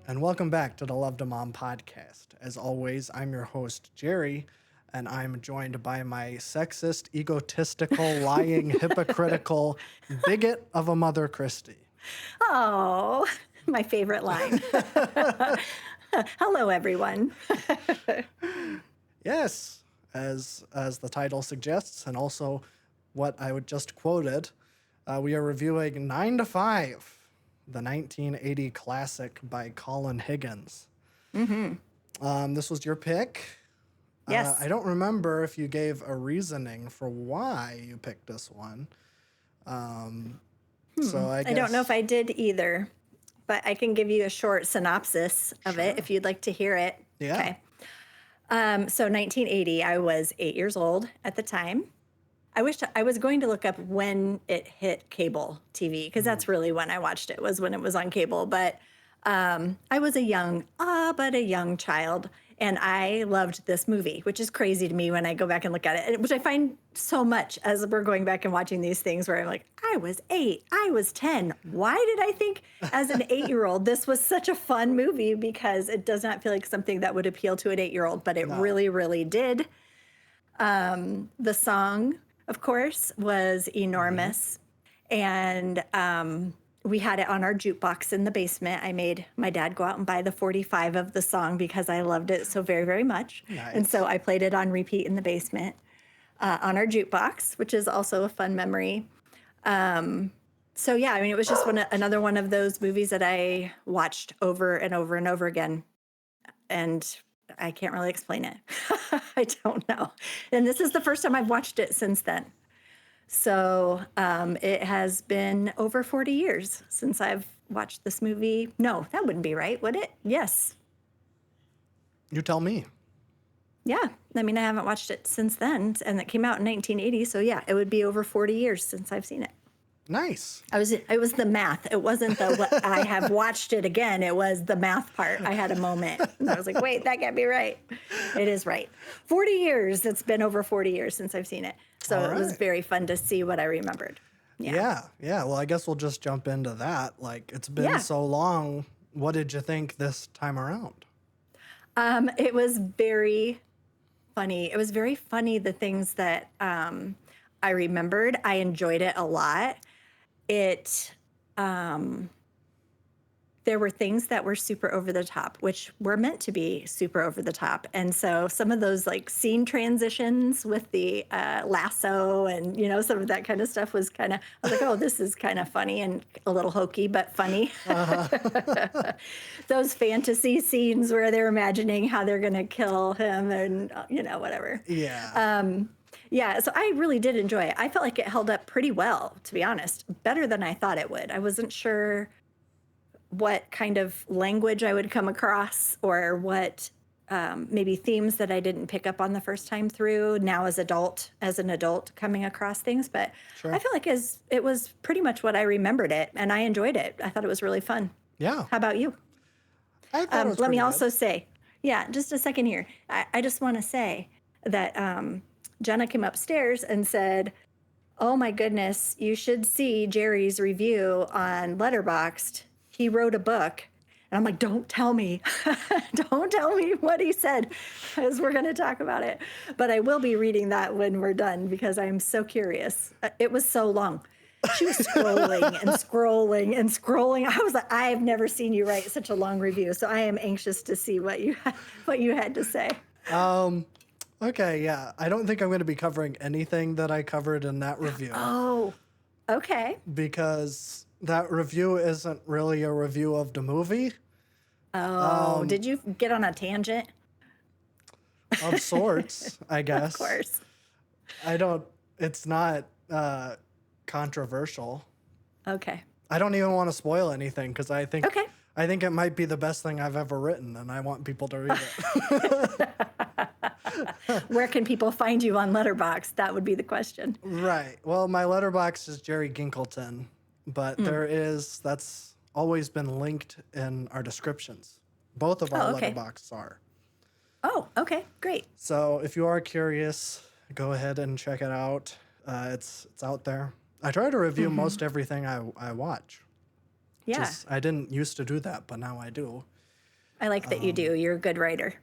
and welcome back to the Love to Mom podcast. As always, I'm your host, Jerry, and I'm joined by my sexist, egotistical, lying, hypocritical bigot of a mother, Christy. Oh, my favorite line. Hello, everyone. Yes, as the title suggests, and also what I would just quoted, we are reviewing 9 to 5, the 1980 classic by Colin Higgins. This was your pick. Yes. I don't remember if you gave a reasoning for why you picked this one. So I guess I don't know if I did either, but I can give you a short synopsis of it if you'd like to hear it. Yeah. Okay. So 1980, I was 8 years old at the time. I wish I was going to look up when it hit cable TV because that's really when I watched it, was when it was on cable. But I was a young child, and I loved this movie, which is crazy to me when I go back and look at it, which I find so much as we're going back and watching these things where I'm like, I was 8, I was 10. Why did I think as an 8-year-old this was such a fun movie? Because it does not feel like something that would appeal to an 8-year-old, but it really, really did. The song, of course, was enormous. And we had it on our jukebox in the basement. I made my dad go out and buy the 45 of the song because I loved it so very, very much. Nice. And so I played it on repeat in the basement on our jukebox, which is also a fun memory. So yeah, I mean, it was just another one of those movies that I watched over and over and over again. And I can't really explain it. I don't know. And this is the first time I've watched it since then. So it has been over 40 years since I've watched this movie. No, that wouldn't be right, would it? Yes. You tell me. Yeah. I mean, I haven't watched it since then, and it came out in 1980. So yeah, it would be over 40 years since I've seen it. Nice. It was the math. It wasn't the I have watched it again. It was the math part. I had a moment. And I was like, wait, that can't be right. It is right. 40 years. It's been over 40 years since I've seen it. So All it was right. very fun to see what I remembered. Yeah. Well, I guess we'll just jump into that. Like, it's been Yeah. so long. What did you think this time around? It was very funny. It was very funny, the things that I remembered. I enjoyed it a lot. There were things that were super over the top, which were meant to be super over the top. And so some of those like scene transitions with the lasso and, some of that kind of stuff was I was like, oh, this is kind of funny and a little hokey, but funny. Those fantasy scenes where they're imagining how they're going to kill him and, whatever. Yeah. Yeah, so I really did enjoy it. I felt like it held up pretty well, to be honest, better than I thought it would. I wasn't sure what kind of language I would come across or what maybe themes that I didn't pick up on the first time through now as an adult coming across things. But Sure. I feel like it was pretty much what I remembered it, and I enjoyed it. I thought it was really fun. Yeah. How about you? I thought it was Let me pretty also good. say, yeah, just a second here. I just want to say that Jenna came upstairs and said, oh my goodness, you should see Jerry's review on Letterboxd. He wrote a book. And I'm like, don't tell me. Don't tell me what he said, because we're going to talk about it. But I will be reading that when we're done because I'm so curious. It was so long. She was scrolling and scrolling and scrolling. I was like, I have never seen you write such a long review. So I am anxious to see what you had to say. Okay, yeah. I don't think I'm going to be covering anything that I covered in that review Oh, okay. because that review isn't really a review of the movie Oh, did you get on a tangent? of sorts, I guess. Of course. It's not controversial. Okay. I don't even want to spoil anything because Okay. I think it might be the best thing I've ever written and I want people to read it. Where can people find you on Letterboxd? That would be the question. Right. Well, my letterbox is Jerry Ginkleton, but that's always been linked in our descriptions. Both of our Oh, okay. letterboxes are. Oh, okay. Great. So if you are curious, go ahead and check it out. It's out there. I try to review most everything I watch. Yeah. I didn't used to do that, but now I do. I like that you do. You're a good writer.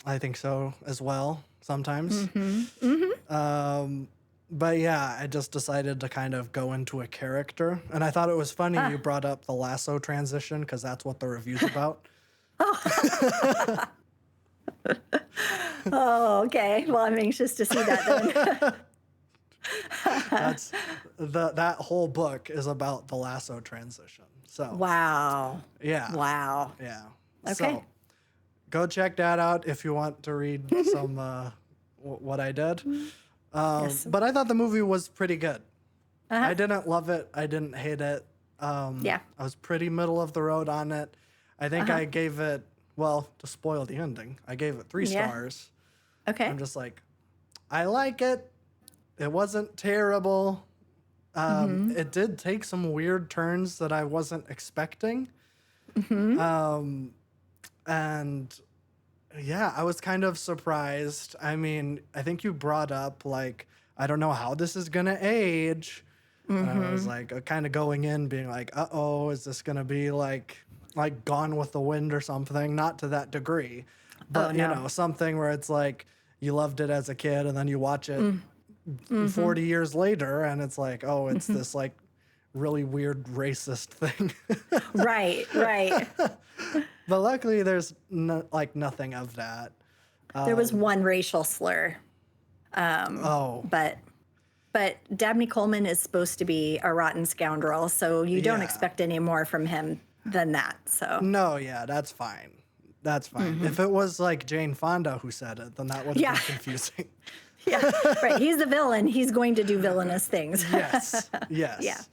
I think so as well sometimes. Mm-hmm. But yeah, I just decided to kind of go into a character. And I thought it was funny you brought up the lasso transition because that's what the review's about. Oh, okay. Well, I'm anxious to see that then. That's that whole book is about the lasso transition. So Wow. yeah, Wow. yeah. Okay. So go check that out if you want to read some what I did. Yes. But I thought the movie was pretty good. Uh-huh. I didn't love it. I didn't hate it. Yeah. I was pretty middle of the road on it. I think I gave it, well, to spoil the ending, I gave it 3 Yeah. stars. Okay. I'm just like, I like it. It wasn't terrible. It did take some weird turns that I wasn't expecting. And yeah, I was kind of surprised. I mean, I think you brought up, like, I don't know how this is going to age. And I was like, kind of going in being like, uh-oh, is this going to be like Gone with the Wind or something? Not to that degree. But, no. you know, something where it's like you loved it as a kid and then you watch it 40 years later and it's like, oh, it's this like really weird racist thing. Right. But luckily there's nothing of that. There was one racial slur, Oh, but Dabney Coleman is supposed to be a rotten scoundrel, so you don't Yeah. expect any more from him than that. So no, yeah, that's fine. That's fine. If it was like Jane Fonda who said it, then that would have Yeah. been confusing. yeah, right. He's the villain. He's going to do villainous things. Yes. Yes.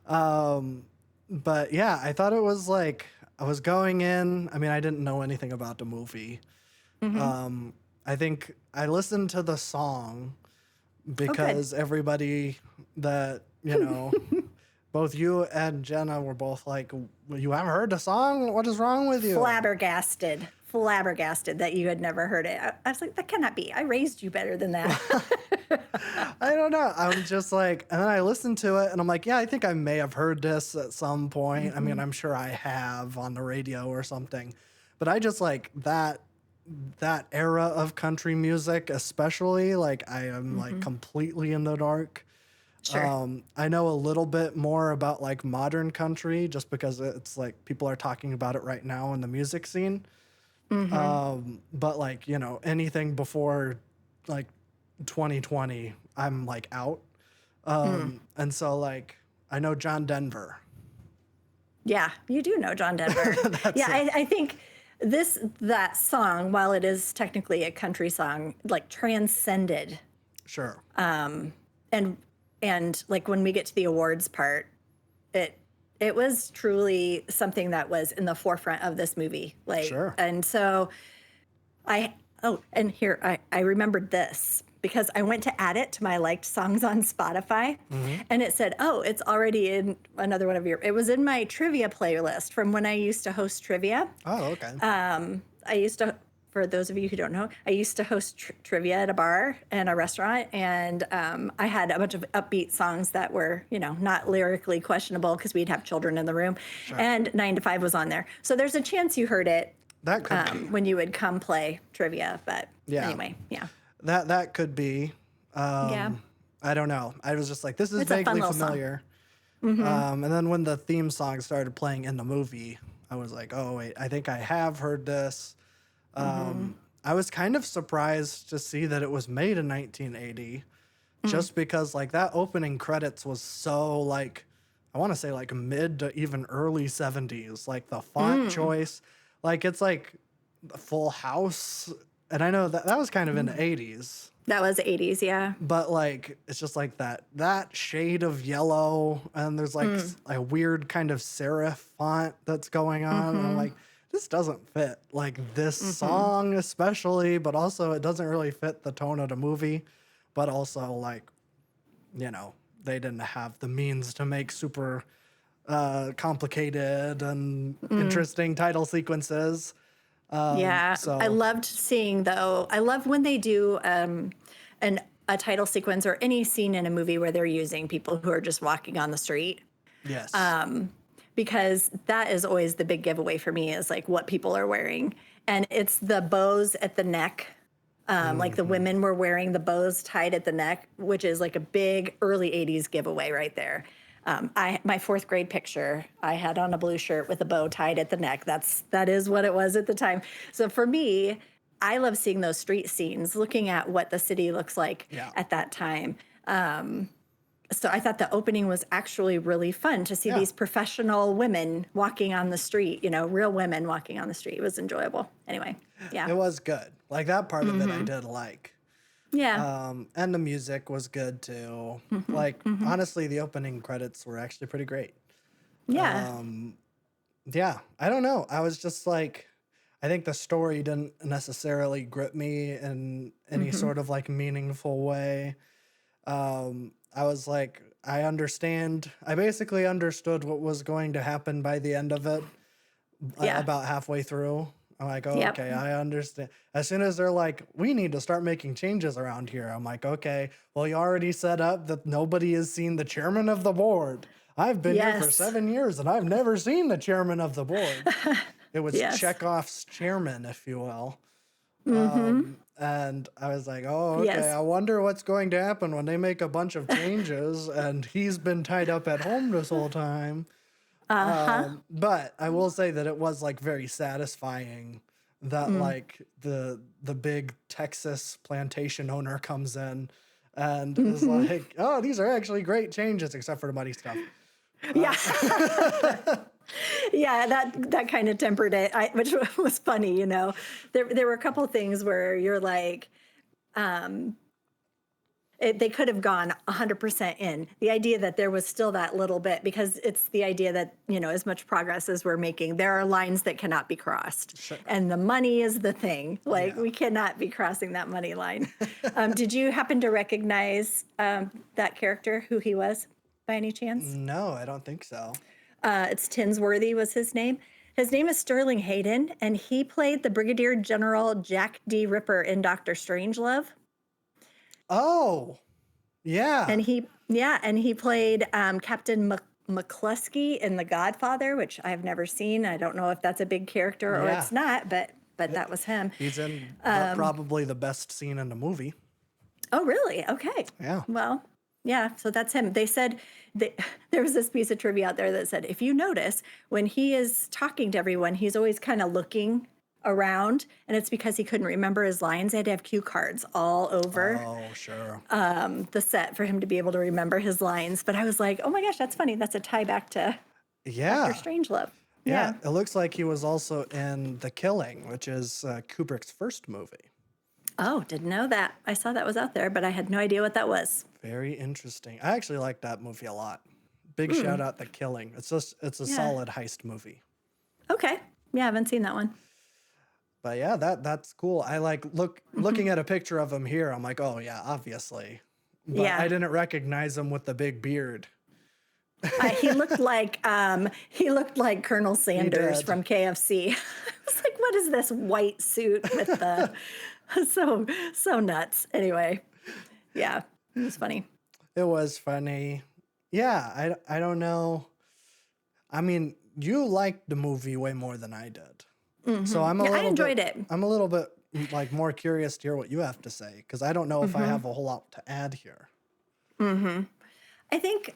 But yeah, I thought it was like I was going in. I mean, I didn't know anything about the movie. I think I listened to the song because everybody that, you know, both you and Jenna were both like, you haven't heard the song? What is wrong with you? Flabbergasted that you had never heard it. I was like, that cannot be. I raised you better than that. I don't know. I'm just like, and then I listened to it and I'm like, yeah, I think I may have heard this at some point. I mean, I'm sure I have on the radio or something. But I just like that era of country music, especially, like I am like completely in the dark. Sure. I know a little bit more about like modern country just because it's like people are talking about it right now in the music scene. But like, you know, anything before like 2020, I'm like out. And so like, I know John Denver. Yeah, you do know John Denver. Yeah, I think that song, while it is technically a country song, like transcended. Sure. And like when we get to the awards part, it was truly something that was in the forefront of this movie. Like, Sure. And so I remembered this because I went to add it to my liked songs on Spotify, and it said, oh, it's already in another one of it was in my trivia playlist from when I used to host trivia. Oh, okay. I used to, for those of you who don't know, I used to host trivia at a bar and a restaurant, and I had a bunch of upbeat songs that were, you know, not lyrically questionable because we'd have children in the room, and 9 to 5 was on there. So there's a chance you heard it That could be. when you would come play trivia, but Yeah. anyway, yeah. That could be. Yeah. I don't know. I was just like, this is It's a fun vaguely little song. familiar. And then when the theme song started playing in the movie, I was like, oh, wait, I think I have heard this. I was kind of surprised to see that it was made in 1980, just because like that opening credits was so like, I want to say like mid to even early 70s, like the font choice, like it's like Full House. And I know that was kind of in the 80s. That was 80s, yeah. But like it's just like that shade of yellow, and there's like a weird kind of serif font that's going on. And I'm like, this doesn't fit like this song especially, but also it doesn't really fit the tone of the movie. But also like, you know, they didn't have the means to make super complicated and interesting title sequences. Yeah, so- I loved seeing though. I love when they do a title sequence or any scene in a movie where they're using people who are just walking on the street. Yes. because that is always the big giveaway for me is like what people are wearing. And it's the bows at the neck. Like the Hmm. women were wearing the bows tied at the neck, which is like a big early 80s giveaway right there. My fourth grade picture, I had on a blue shirt with a bow tied at the neck. That is what it was at the time. So for me, I love seeing those street scenes, looking at what the city looks like Yeah. at that time. So I thought the opening was actually really fun to see Yeah. these professional women walking on the street, real women walking on the street. It was enjoyable. Anyway, yeah. It was good. Like that part of it I Hmm. did like. Yeah. And the music was good too. Hmm. Like Hmm. honestly, the opening credits were actually pretty great. Yeah. Um, yeah, I don't know. I was just like, I think the story didn't necessarily grip me in any Hmm. sort of like meaningful way. I was like, I understand. I basically understood what was going to happen by the end of it, Yeah. about halfway through. I'm like, oh, Yep. okay, I understand. As soon as they're like, we need to start making changes around here, I'm like, okay, well, you already set up that nobody has seen the chairman of the board. I've been here for Yes. 7 years and I've never seen the chairman of the board. It was Yes. Chekhov's chairman, if you will. Hmm. And I was like, oh, okay, Yes. I wonder what's going to happen when they make a bunch of changes and he's been tied up at home this whole time. Uh-huh. But I will say that it was like very satisfying that Mm. like the big Texas plantation owner comes in and is Hmm. like, oh, these are actually great changes, except for the muddy stuff. Yeah. Uh, Yeah, that kind of tempered it, which was funny, There were a couple things where you're like, um, they could have gone 100% in. The idea that there was still that little bit, because it's the idea that, as much progress as we're making, there are lines that cannot be crossed. sure. And the money is the thing. Like, Yeah. we cannot be crossing that money line. Did you happen to recognize that character, who he was, by any chance? No, I don't think so. It's Tinsworthy was his name. His name is Sterling Hayden, and he played the Brigadier General Jack D. Ripper in Doctor Strangelove. Oh, And yeah. he played Captain McCluskey in The Godfather, which I've never seen. I don't know if that's a big character or Yeah. it's not, but that was him. He's in Um, probably the best scene in the movie. oh, really? Okay. Yeah. Well, yeah. So that's him. They said that there was this piece of trivia out there that said if you notice when he is talking to everyone, he's always kind of looking around, and it's because he couldn't remember his lines. They had to have cue cards all over Oh, sure. the set for him to be able to remember his lines. But I was like, oh my gosh, that's funny. That's a tie back to Dr. Yeah. Strangelove. Yeah. Yeah. It looks like he was also in The Killing, which is Kubrick's first movie. Oh, didn't know that. I saw that was out there, but I had no idea what that was. Very interesting. I actually like that movie a lot. Big shout Hmm. out The Killing. It's a Yeah. solid heist movie. Okay. Yeah, I haven't seen that one. But yeah, that's cool. I like looking at a picture of him here. I'm like, oh yeah, obviously. But I Yeah. didn't recognize him with the big beard. He looked like Colonel He Sanders did. from KFC. I was like, what is this white suit with the so nuts. Anyway, yeah, it was funny. It was funny. Yeah, I don't know. I mean, you liked the movie way more than I did. So I'm a Yeah, I little bit enjoyed it. I'm a little bit like more curious to hear what you have to say because I don't know if I Hmm. have a whole lot to add here. Hmm. I think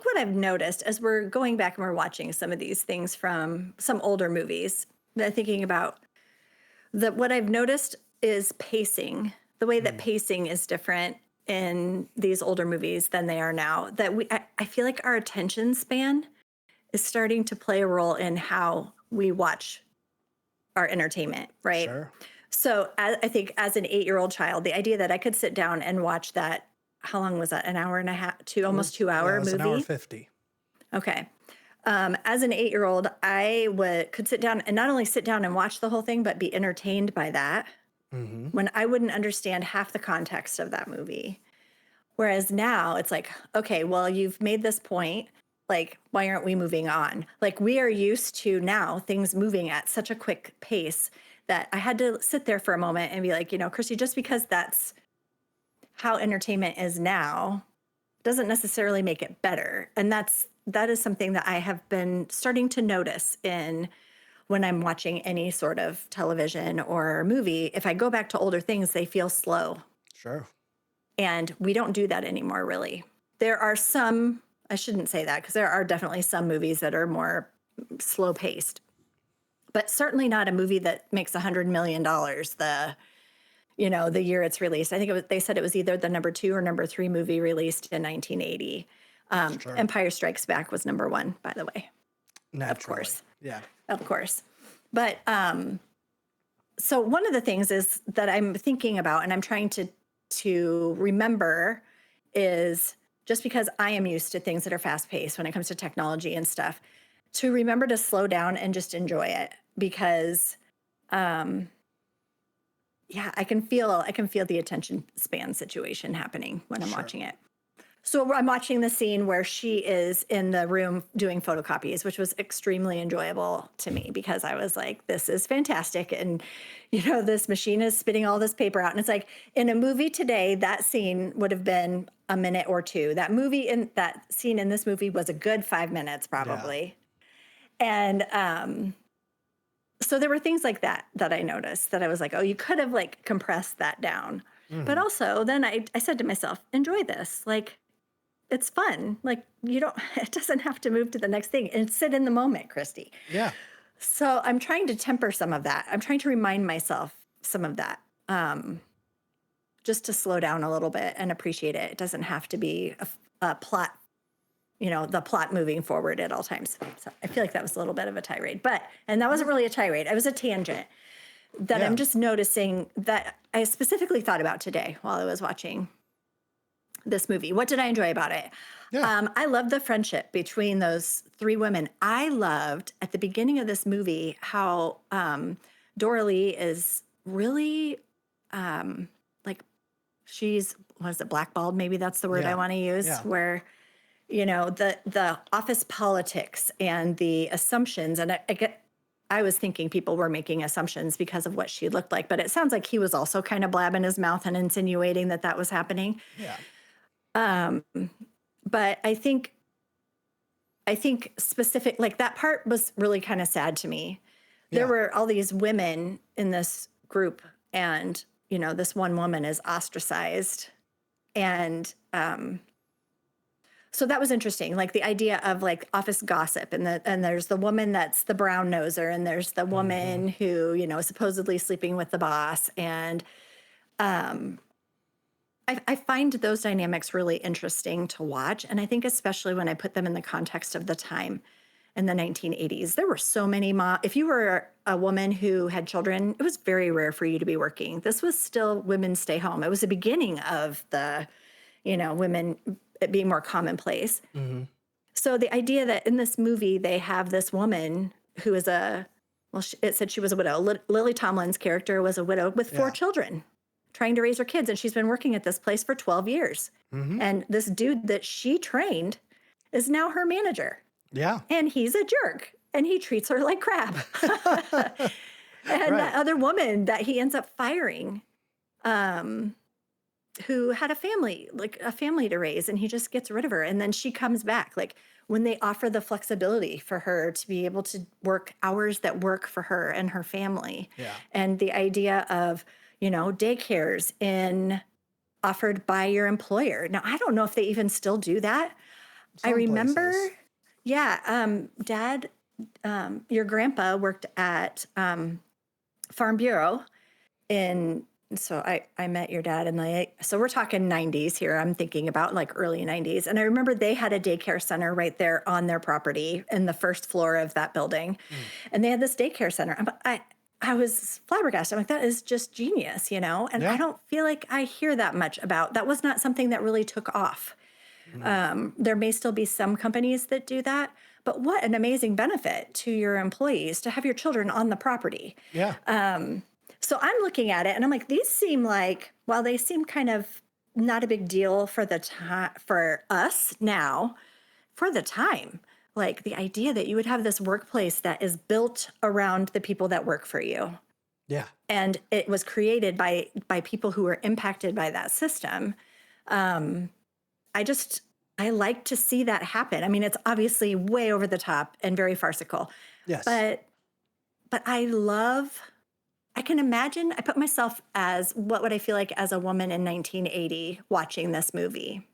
what I've noticed as we're going back and we're watching some of these things from some older movies, that thinking about that what I've noticed is pacing. The way that Mm, pacing is different in these older movies than they are now. I feel like our attention span is starting to play a role in how we watch our entertainment, right? sure. So I think as an 8-year-old child, the idea that I could sit down and watch that, how long was that? An hour and a half, It almost was yeah, it 2 hour was an hour movie. 50. Okay. As an 8-year-old, could sit down and not only sit down and watch the whole thing, but be entertained by that Mm-hmm. when I wouldn't understand half the context of that movie. Whereas now it's like, okay, well, you've made this point. Like, why aren't we moving on? Like, we are used to now things moving at such a quick pace that I had to sit there for a moment and be like, Chrissy, just because that's how entertainment is now doesn't necessarily make it better. And that is something that I have been starting to notice in when I'm watching any sort of television or movie. If I go back to older things, they feel slow. Sure. And we don't do that anymore, really. There are some, I shouldn't say that because there are definitely some movies that are more slow paced, but certainly not a movie that makes $100 million the year it's released. I think they said it was either the number 2 or number 3 movie released in 1980. Sure. Empire Strikes Back was number 1, by the way. Naturally. course. Yeah. Of course. But so one of the things is that I'm thinking about and I'm trying to remember is just because I am used to things that are fast paced when it comes to technology and stuff, to remember to slow down and just enjoy it because I can feel the attention span situation happening when I'm Sure. watching it. So I'm watching the scene where she is in the room doing photocopies, which was extremely enjoyable to me because I was like, this is fantastic. And, this machine is spitting all this paper out. And it's like in a movie today, that scene would have been a minute or 2. That scene in this movie was a good 5 minutes probably. And so there were things like that I noticed that I was like, oh, you could have like compressed that down. But also then I said to myself, enjoy this. Like, it's fun. Like it doesn't have to move to the next thing and sit in the moment, Christy. Yeah. So I'm trying to temper some of that. I'm trying to remind myself some of that, just to slow down a little bit and appreciate it. It doesn't have to be a plot, the plot moving forward at all times. So I feel like that was a little bit of a tirade, and that wasn't really a tirade. It was a tangent that I'm just noticing that I specifically thought about today while I was watching this movie. What did I enjoy about it? Yeah. I loved the friendship between those 3 women. I loved at the beginning of this movie how Dora Lee is really like she's blackballed? Maybe that's the word I want to use. Yeah. Where the office politics and the assumptions, and I was thinking people were making assumptions because of what she looked like, but it sounds like he was also kind of blabbing his mouth and insinuating that was happening. Yeah. But I think specific, like that part was really kind of sad to me. There were all these women in this group and, this one woman is ostracized. And, so that was interesting. Like the idea of like office gossip and there's the woman that's the brown noser and there's the woman who, is supposedly sleeping with the boss. And, I find those dynamics really interesting to watch. And I think especially when I put them in the context of the time in the 1980s, there were so many if you were a woman who had children, it was very rare for you to be working. This was still women stay home. It was the beginning of the, women it being more commonplace. So the idea that in this movie, they have this woman who is it said she was a widow. Lily Tomlin's character was a widow with 4 children, trying to raise her kids. And she's been working at this place for 12 years. And this dude that she trained is now her manager. Yeah. And he's a jerk. And he treats her like crap. And that other woman that he ends up firing, who had a family to raise, and he just gets rid of her. And then she comes back. Like when they offer the flexibility for her to be able to work hours that work for her and her family. Yeah. And the idea of, daycares offered by your employer. Now, I don't know if they even still do that. I remember, Dad, your grandpa worked at Farm Bureau so I met your dad so we're talking 90s here. I'm thinking about like early 90s. And I remember they had a daycare center right there on their property in the first floor of that building. And they had this daycare center. I was flabbergasted. I'm like, that is just genius, And I don't feel like I hear that much about, that was not something that really took off. There may still be some companies that do that, but what an amazing benefit to your employees to have your children on the property. Yeah. So I'm looking at it and I'm like, these seem like, while they seem kind of not a big deal for the time for us now, for the time, like the idea that you would have this workplace that is built around the people that work for you. Yeah. And it was created by people who were impacted by that system. I like to see that happen. I mean, it's obviously way over the top and very farcical, Yes. but I can imagine, I put myself as what would I feel like as a woman in 1980 watching this movie.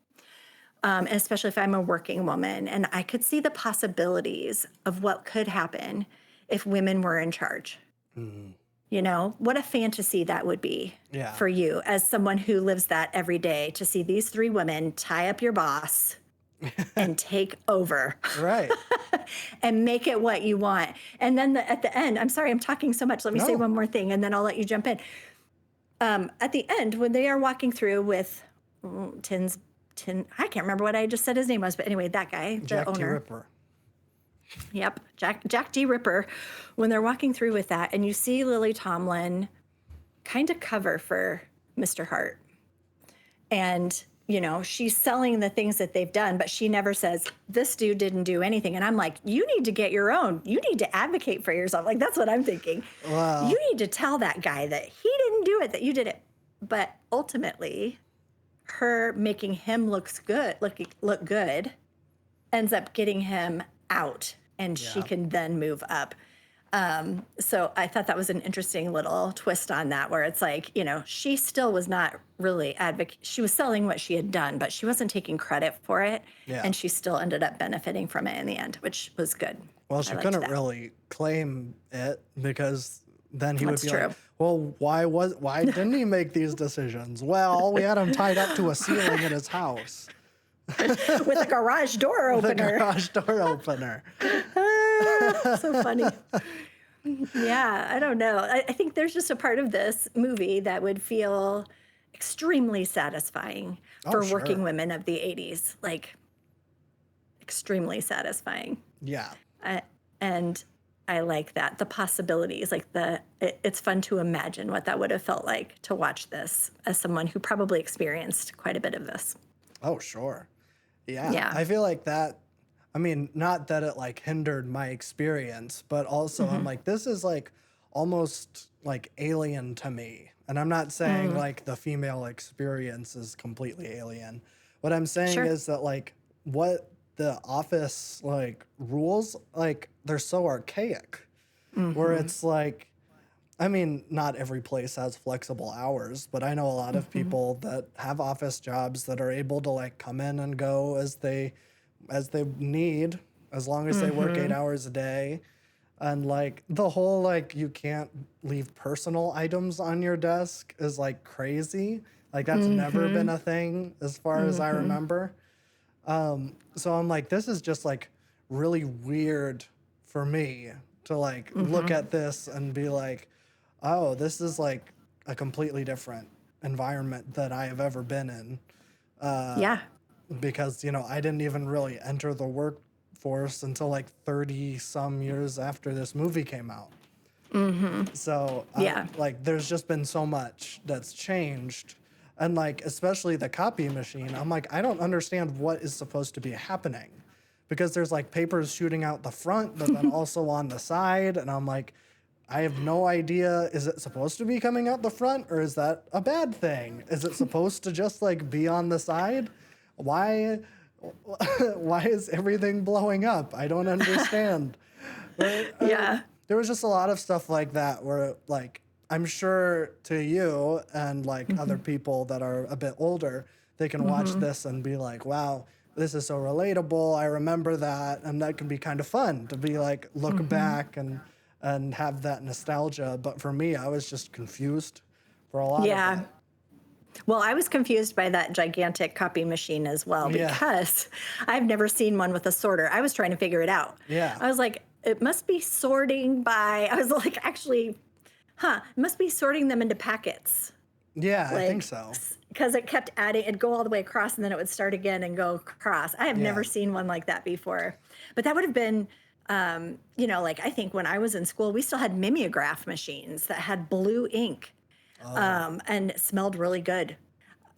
And especially if I'm a working woman, and I could see the possibilities of what could happen if women were in charge. Mhm. You know, what a fantasy that would be Yeah. for you as someone who lives that every day to see these three women tie up your boss and take over Right. and make it what you want. And then at the end, I'm sorry, I'm talking so much. Let me say No. one more thing and then I'll let you jump in. At the end, when they are walking through with I can't remember what I just said his name was, but anyway, that guy, the Jack T. owner. Ripper. Yep, Jack D. Ripper. When they're walking through with that, and you see Lily Tomlin kind of cover for Mr. Hart, and you know she's selling the things that they've done, but she never says this dude didn't do anything. And I'm like, you need to get your own. You need to advocate for yourself. Like that's what I'm thinking. Wow. You need to tell that guy that he didn't do it, that you did it. But ultimately, her making him look good ends up getting him out and she Yeah. can then move up. So I thought that was an interesting little twist on that where it's like, you know, she still was not really she was selling what she had done, but she wasn't taking credit for it. Yeah. And she still ended up benefiting from it in the end, which was good. Well, I she liked couldn't that. really claim it because then he would That's be true. like, "Well, why didn't he make these decisions?" Well, we had him tied up to a ceiling in his house. With a garage door The opener. garage door opener. So funny. Yeah, I don't know. I think there's just a part of this movie that would feel extremely satisfying Oh, for sure. working women of the 80s. Like, extremely satisfying. Yeah. And I like that. The possibilities, like it's fun to imagine what that would have felt like to watch this as someone who probably experienced quite a bit of this. Oh, sure. Yeah. Yeah. I feel like that. I mean, not that it like hindered my experience, but also I'm like, this is like almost like alien to me. And I'm not saying like the female experience is completely alien. What I'm saying Sure. is that like what the office like rules, like they're so archaic where it's like, I mean, not every place has flexible hours, but I know a lot of people that have office jobs that are able to like come in and go as they need, as long as they work 8 hours a day. And like the whole like you can't leave personal items on your desk is like crazy. Like that's never been a thing as far as I remember. So I'm like, this is just like really weird for me to like look at this and be like, oh, this is like a completely different environment that I have ever been in. Yeah. Because, you know, I didn't even really enter the workforce until like 30 some years after this movie came out. So, Yeah. like, there's just been so much that's changed. And, like, especially the copy machine, I'm like, I don't understand what is supposed to be happening. Because there's like papers shooting out the front, but then also on the side. And I'm like, I have no idea. Is it supposed to be coming out the front or is that a bad thing? Is it supposed to just like be on the side? Why is everything blowing up? I don't understand. But, Yeah. there was just a lot of stuff like that where like I'm sure to you and like other people that are a bit older, they can watch this and be like, wow, this is so relatable. I remember that. And that can be kind of fun to be like, look back and have that nostalgia. But for me, I was just confused for a lot of Yeah. it. Well, I was confused by that gigantic copy machine as well Yeah. because I've never seen one with a sorter. I was trying to figure it out. Yeah. I was like, it must be sorting by, I was like, actually, it must be sorting them into packets. Yeah, I think so. Because it kept adding, it'd go all the way across and then it would start again and go across. I have never Yeah. seen one like that before. But that would have been, you know, like I think when I was in school, we still had mimeograph machines that had blue ink and it smelled really good.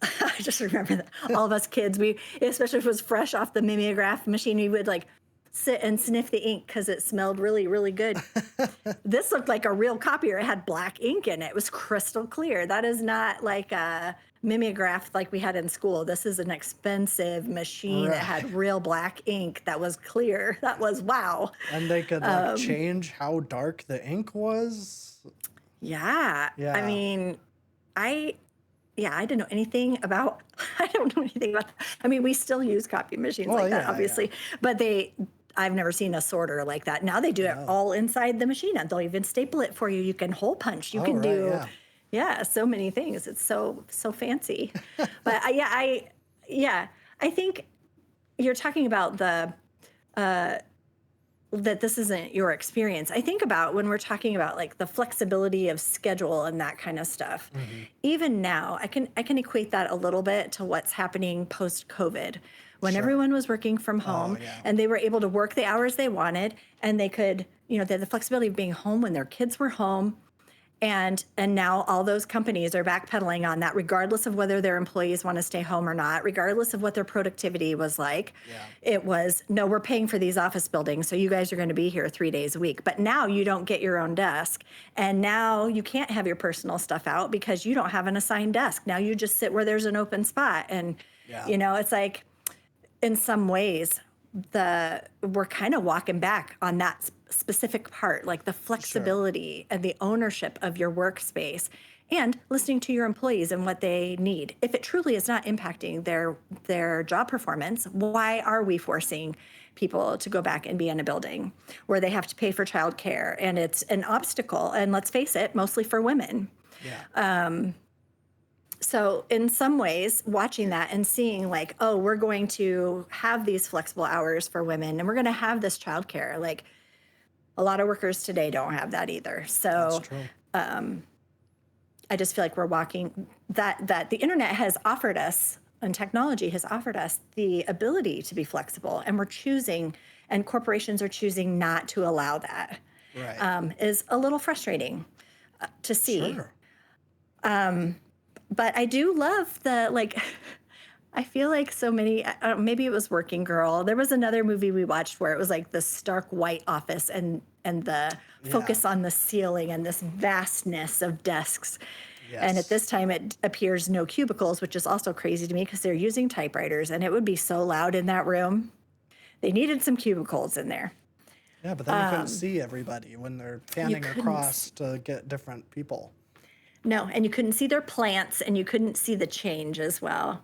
I just remember that all of us kids, especially if it was fresh off the mimeograph machine, we would like sit and sniff the ink because it smelled really, really good. This looked like a real copier. It had black ink in it. It was crystal clear. That is not like a mimeograph like we had in school. This is an expensive machine that Right. had real black ink that was clear. That was wow. And they could like change how dark the ink was. Yeah. I Yeah. mean, I yeah, I didn't know anything about I don't know anything about I mean, we still use copy machines Well, like that, yeah, yeah. obviously, but I've never seen a sorter like that. Now they do it No. all inside the machine, and they'll even staple it for you. You can hole punch. You Oh, can right, do yeah. yeah, so many things. It's so fancy. But yeah, I think you're talking about the that this isn't your experience. I think about when we're talking about like the flexibility of schedule and that kind of stuff. Mhm. Even now, I can equate that a little bit to what's happening post COVID when Sure. everyone was working from Oh, home yeah. and they were able to work the hours they wanted and they could, they had the flexibility of being home when their kids were home and now all those companies are backpedaling on that, regardless of whether their employees want to stay home or not, regardless of what their productivity was like. Yeah. It was, no, we're paying for these office buildings, so you guys are going to be here 3 days a week. But now you don't get your own desk. And now you can't have your personal stuff out because you don't have an assigned desk. Now you just sit where there's an open spot. And, Yeah. it's like, in some ways, we're kind of walking back on that specific part, like the flexibility and the ownership of your workspace and listening to your employees and what they need. If it truly is not impacting their job performance, why are we forcing people to go back and be in a building where they have to pay for childcare and it's an obstacle, and let's face it, mostly for women. Yeah. So in some ways, watching that and seeing like, oh, we're going to have these flexible hours for women and we're going to have this childcare. Like a lot of workers today don't have that either. That's So true. I just feel like we're walking that the internet has offered us and technology has offered us the ability to be flexible, and we're choosing, and corporations are choosing not to allow that. Right. Is a little frustrating to see. Sure. But I do love the like. I feel like so many. Maybe it was Working Girl. There was another movie we watched where it was like the stark white office and the focus on the ceiling and this vastness of desks. And at Yes. this time, it appears no cubicles, which is also crazy to me because they're using typewriters, and it would be so loud in that room. They needed some cubicles in there. Yeah, but then you couldn't see everybody when they're panning couldn't across to get different people. No, and you couldn't see their plants, and you couldn't see the change as well.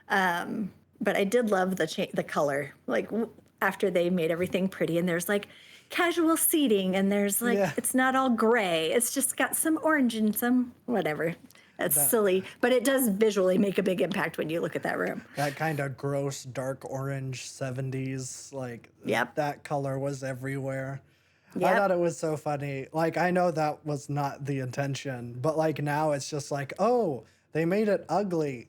But I did love the color. Like after they made everything pretty, and there's like casual seating, and there's like Yeah. it's not all gray. It's just got some orange and some whatever. That's That silly, but it does visually make a big impact when you look at that room. that kind of gross dark orange 70s, like Yep. that color was everywhere. I Yep. thought it was so funny. Like I know that was not the intention, but like now it's just like, "Oh, they made it ugly."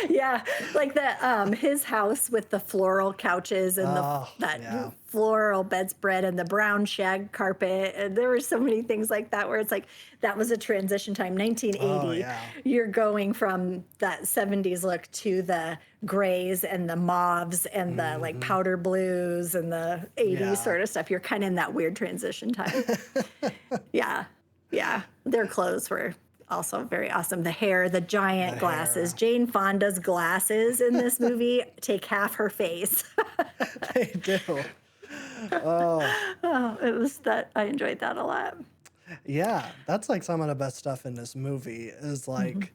Yeah, like the his house with the floral couches and Oh, that yeah. floral bedspread and the brown shag carpet. And there were so many things like that where it's like that was a transition time. 1980. Oh, yeah. You're going from that 70s look to the grays and the mauves and the like powder blues and the 80s Yeah. sort of stuff. You're kind of in that weird transition time. Yeah. Yeah. Their clothes were also very awesome. The hair, the giant The glasses. hair. Jane Fonda's glasses in this movie take half her face. They do. Oh, Oh, it was that I enjoyed that a lot. yeah. That's like some of the best stuff in this movie is like,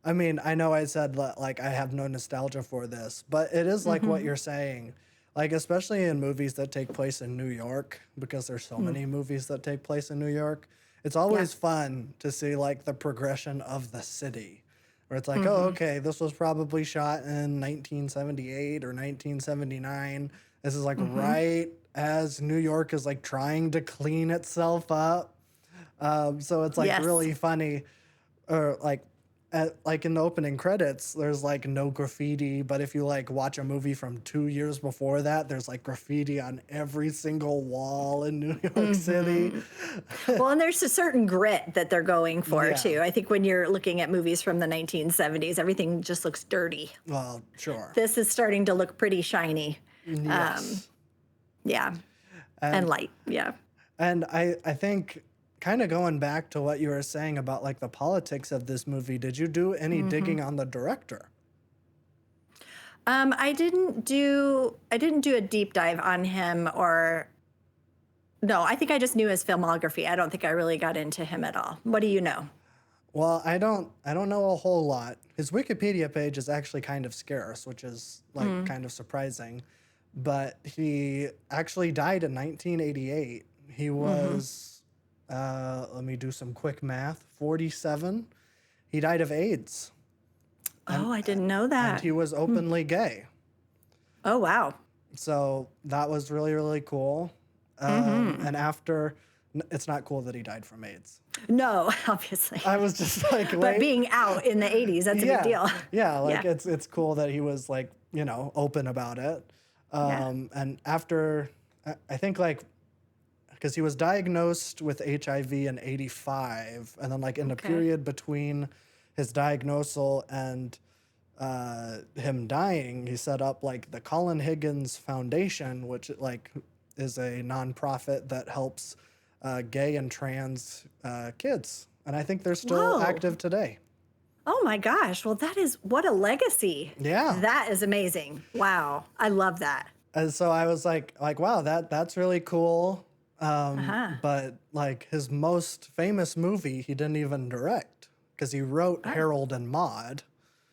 I mean, I know I said like I have no nostalgia for this, but it is like what you're saying. Like, especially in movies that take place in New York, because there's so many movies that take place in New York, it's always fun to see like the progression of the city. Where it's like, oh, okay, this was probably shot in 1978 or 1979. This is like right as New York is like trying to clean itself up. So it's like Yes. really funny, or like like in the opening credits, there's like no graffiti, but if you like watch a movie from 2 years before that, there's like graffiti on every single wall in New York City. Hmm. Well, and there's a certain grit that they're going for Yeah, too. I think when you're looking at movies from the 1970s, everything just looks dirty. well, sure. This is starting to look pretty shiny. Um, Yes. yeah, and And light. Yeah. and I think kind of going back to what you were saying about like the politics of this movie, did you do any Hmm. digging on the director? I didn't do a deep dive on him or no, I think I just knew his filmography. I don't think I really got into him at all. What do you know? Well, I don't know a whole lot. His Wikipedia page is actually kind of scarce, which is like Mm. kind of surprising. But he actually died in 1988. He Hmm. was let me do some quick math, 47. He died of AIDS, and Oh, I didn't know and that. he was Hmm. openly gay. Oh, wow. So that was really, really cool. Hmm. And after, it's not cool that he died from AIDS. No, obviously. I was just like, But wait, being out in the 80s, that's a big yeah, deal. yeah, like Yeah. it's cool that he was like, open about it. Yeah. And after, I think like, because he was diagnosed with HIV in 85, and then like in the Okay. period between his diagnosal and him dying, he set up like the Colin Higgins Foundation, which like is a nonprofit that helps gay and trans kids, and I think they're still Whoa. active today. Oh my gosh. Well, that is what a legacy. Yeah, That is amazing. Wow. I love that. and so I was like, wow, that's really cool. Uh-huh. But like his most famous movie, he didn't even direct because he wrote Oh. Harold and Maude,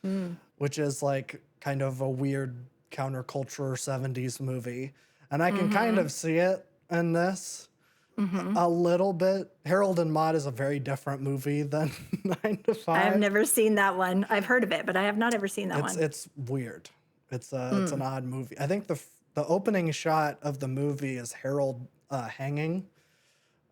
Mm. which is like kind of a weird counterculture 70s movie. And I can kind Mm-hmm. of see it in this Mm-hmm. a little bit. Harold and Maude is a very different movie than 9 to I have 5. never seen that one. I've heard of it, but I have not ever seen that It's one. it's weird. It's an Mm. odd movie. I think the opening shot of the movie is Harold hanging.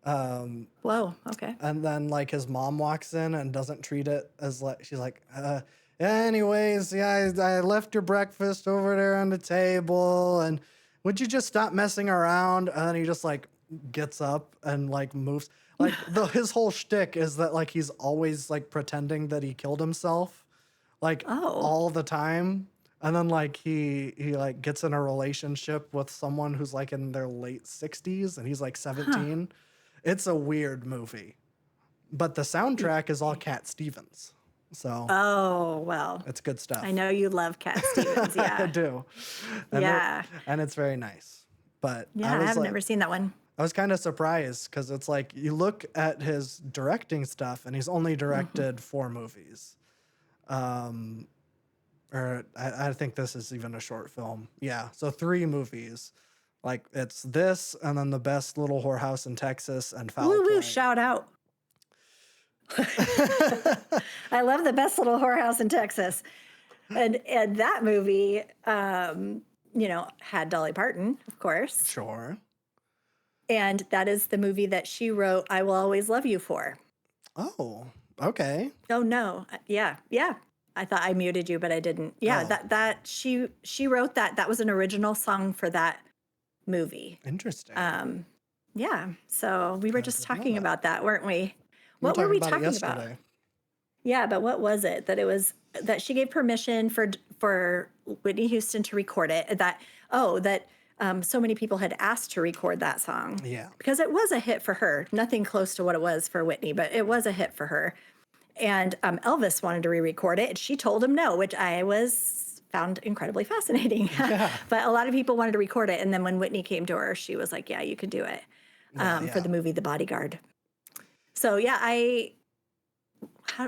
Um, Whoa. Okay. and then like his mom walks in and doesn't treat it as like she's like yeah, anyways, yeah, I left your breakfast over there on the table, and would you just stop messing around? And then he just like gets up and like moves. Like his whole shtick is that like he's always like pretending that he killed himself, like Oh. all the time. And then like he like gets in a relationship with someone who's like in their late 60s and he's like Huh. 17. It's a weird movie. But the soundtrack is all Cat Stevens. So Oh, well. it's good I stuff. know you love Cat Stevens. I Yeah. do. And it Yeah. and it's very nice. But Yeah. I have never seen that one. I was kind of surprised because it's like you look at his directing stuff and he's only Hmm. directed 4 movies. Um or I think this is even a short film. Yeah. So 3 movies. Like it's this and then The Best Little Whorehouse in Texas and Foul Woo woo. Play. Shout out. I love the best little whorehouse in Texas. And that movie, had Dolly Parton, of course. Sure. And that is the movie that she wrote I Will Always Love You for. Oh, okay. Oh no. Yeah. Yeah. I thought I muted you, but I didn't. Yeah, Oh, that she wrote that. That was an original song for that movie. interesting. Um yeah. So we were I just didn't know talking that. about that, weren't we? We were What were talking we about it talking about? yesterday. Yeah, but what was it? That it was that she gave permission for Whitney Houston to record it. That so many people had asked to record that song Yeah. because it was a hit for her. Nothing close to what it was for Whitney, but it was a hit for her. And Elvis wanted to re-record it, and she told him no, which I was found incredibly fascinating. Yeah. But a lot of people wanted to record it, and then when Whitney came to her, she was like, "Yeah, you can do it," Well, for yeah. the movie The Bodyguard. So yeah,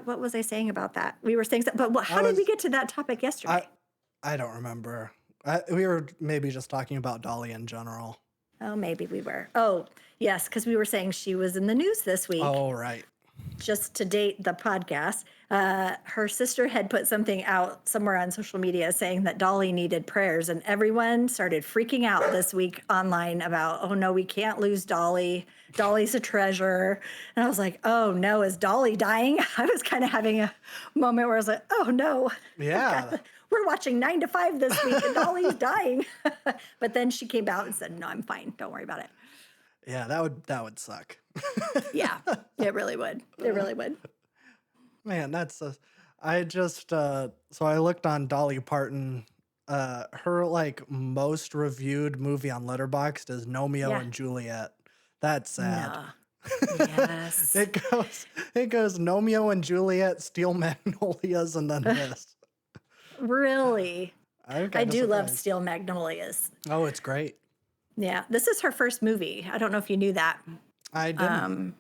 what was I saying about that? We were saying, but I how did we was get to that topic I yesterday? I don't remember. We were maybe just talking about Dolly in general. Oh, maybe we were. Oh, yes, because we were saying she was in the news this week. Oh, right. just to date the podcast, her sister had put something out somewhere on social media saying that Dolly needed prayers, and everyone started freaking out this week online about, oh no, we can't lose Dolly. Dolly's a treasure. And I was like, oh no, is Dolly dying? I was kind of having a moment where I was like, oh no. Yeah. We're watching 9 to 5 this week and Dolly's dying. But then she came out and said, no, I'm fine. Don't worry about it. Yeah, that would suck. Yeah, it really would. It really would. Man, I just so I looked on Dolly Parton. Her like most reviewed movie on Letterboxd is Romeo Yeah. and Juliet. That's sad. No. Yes. It goes Romeo and Juliet, Steel Magnolias, and then this. Really? I'm I kinda do love surprised. Steel Magnolias. Oh, it's great. Yeah. This is her first movie. I don't know if you knew that. I didn't.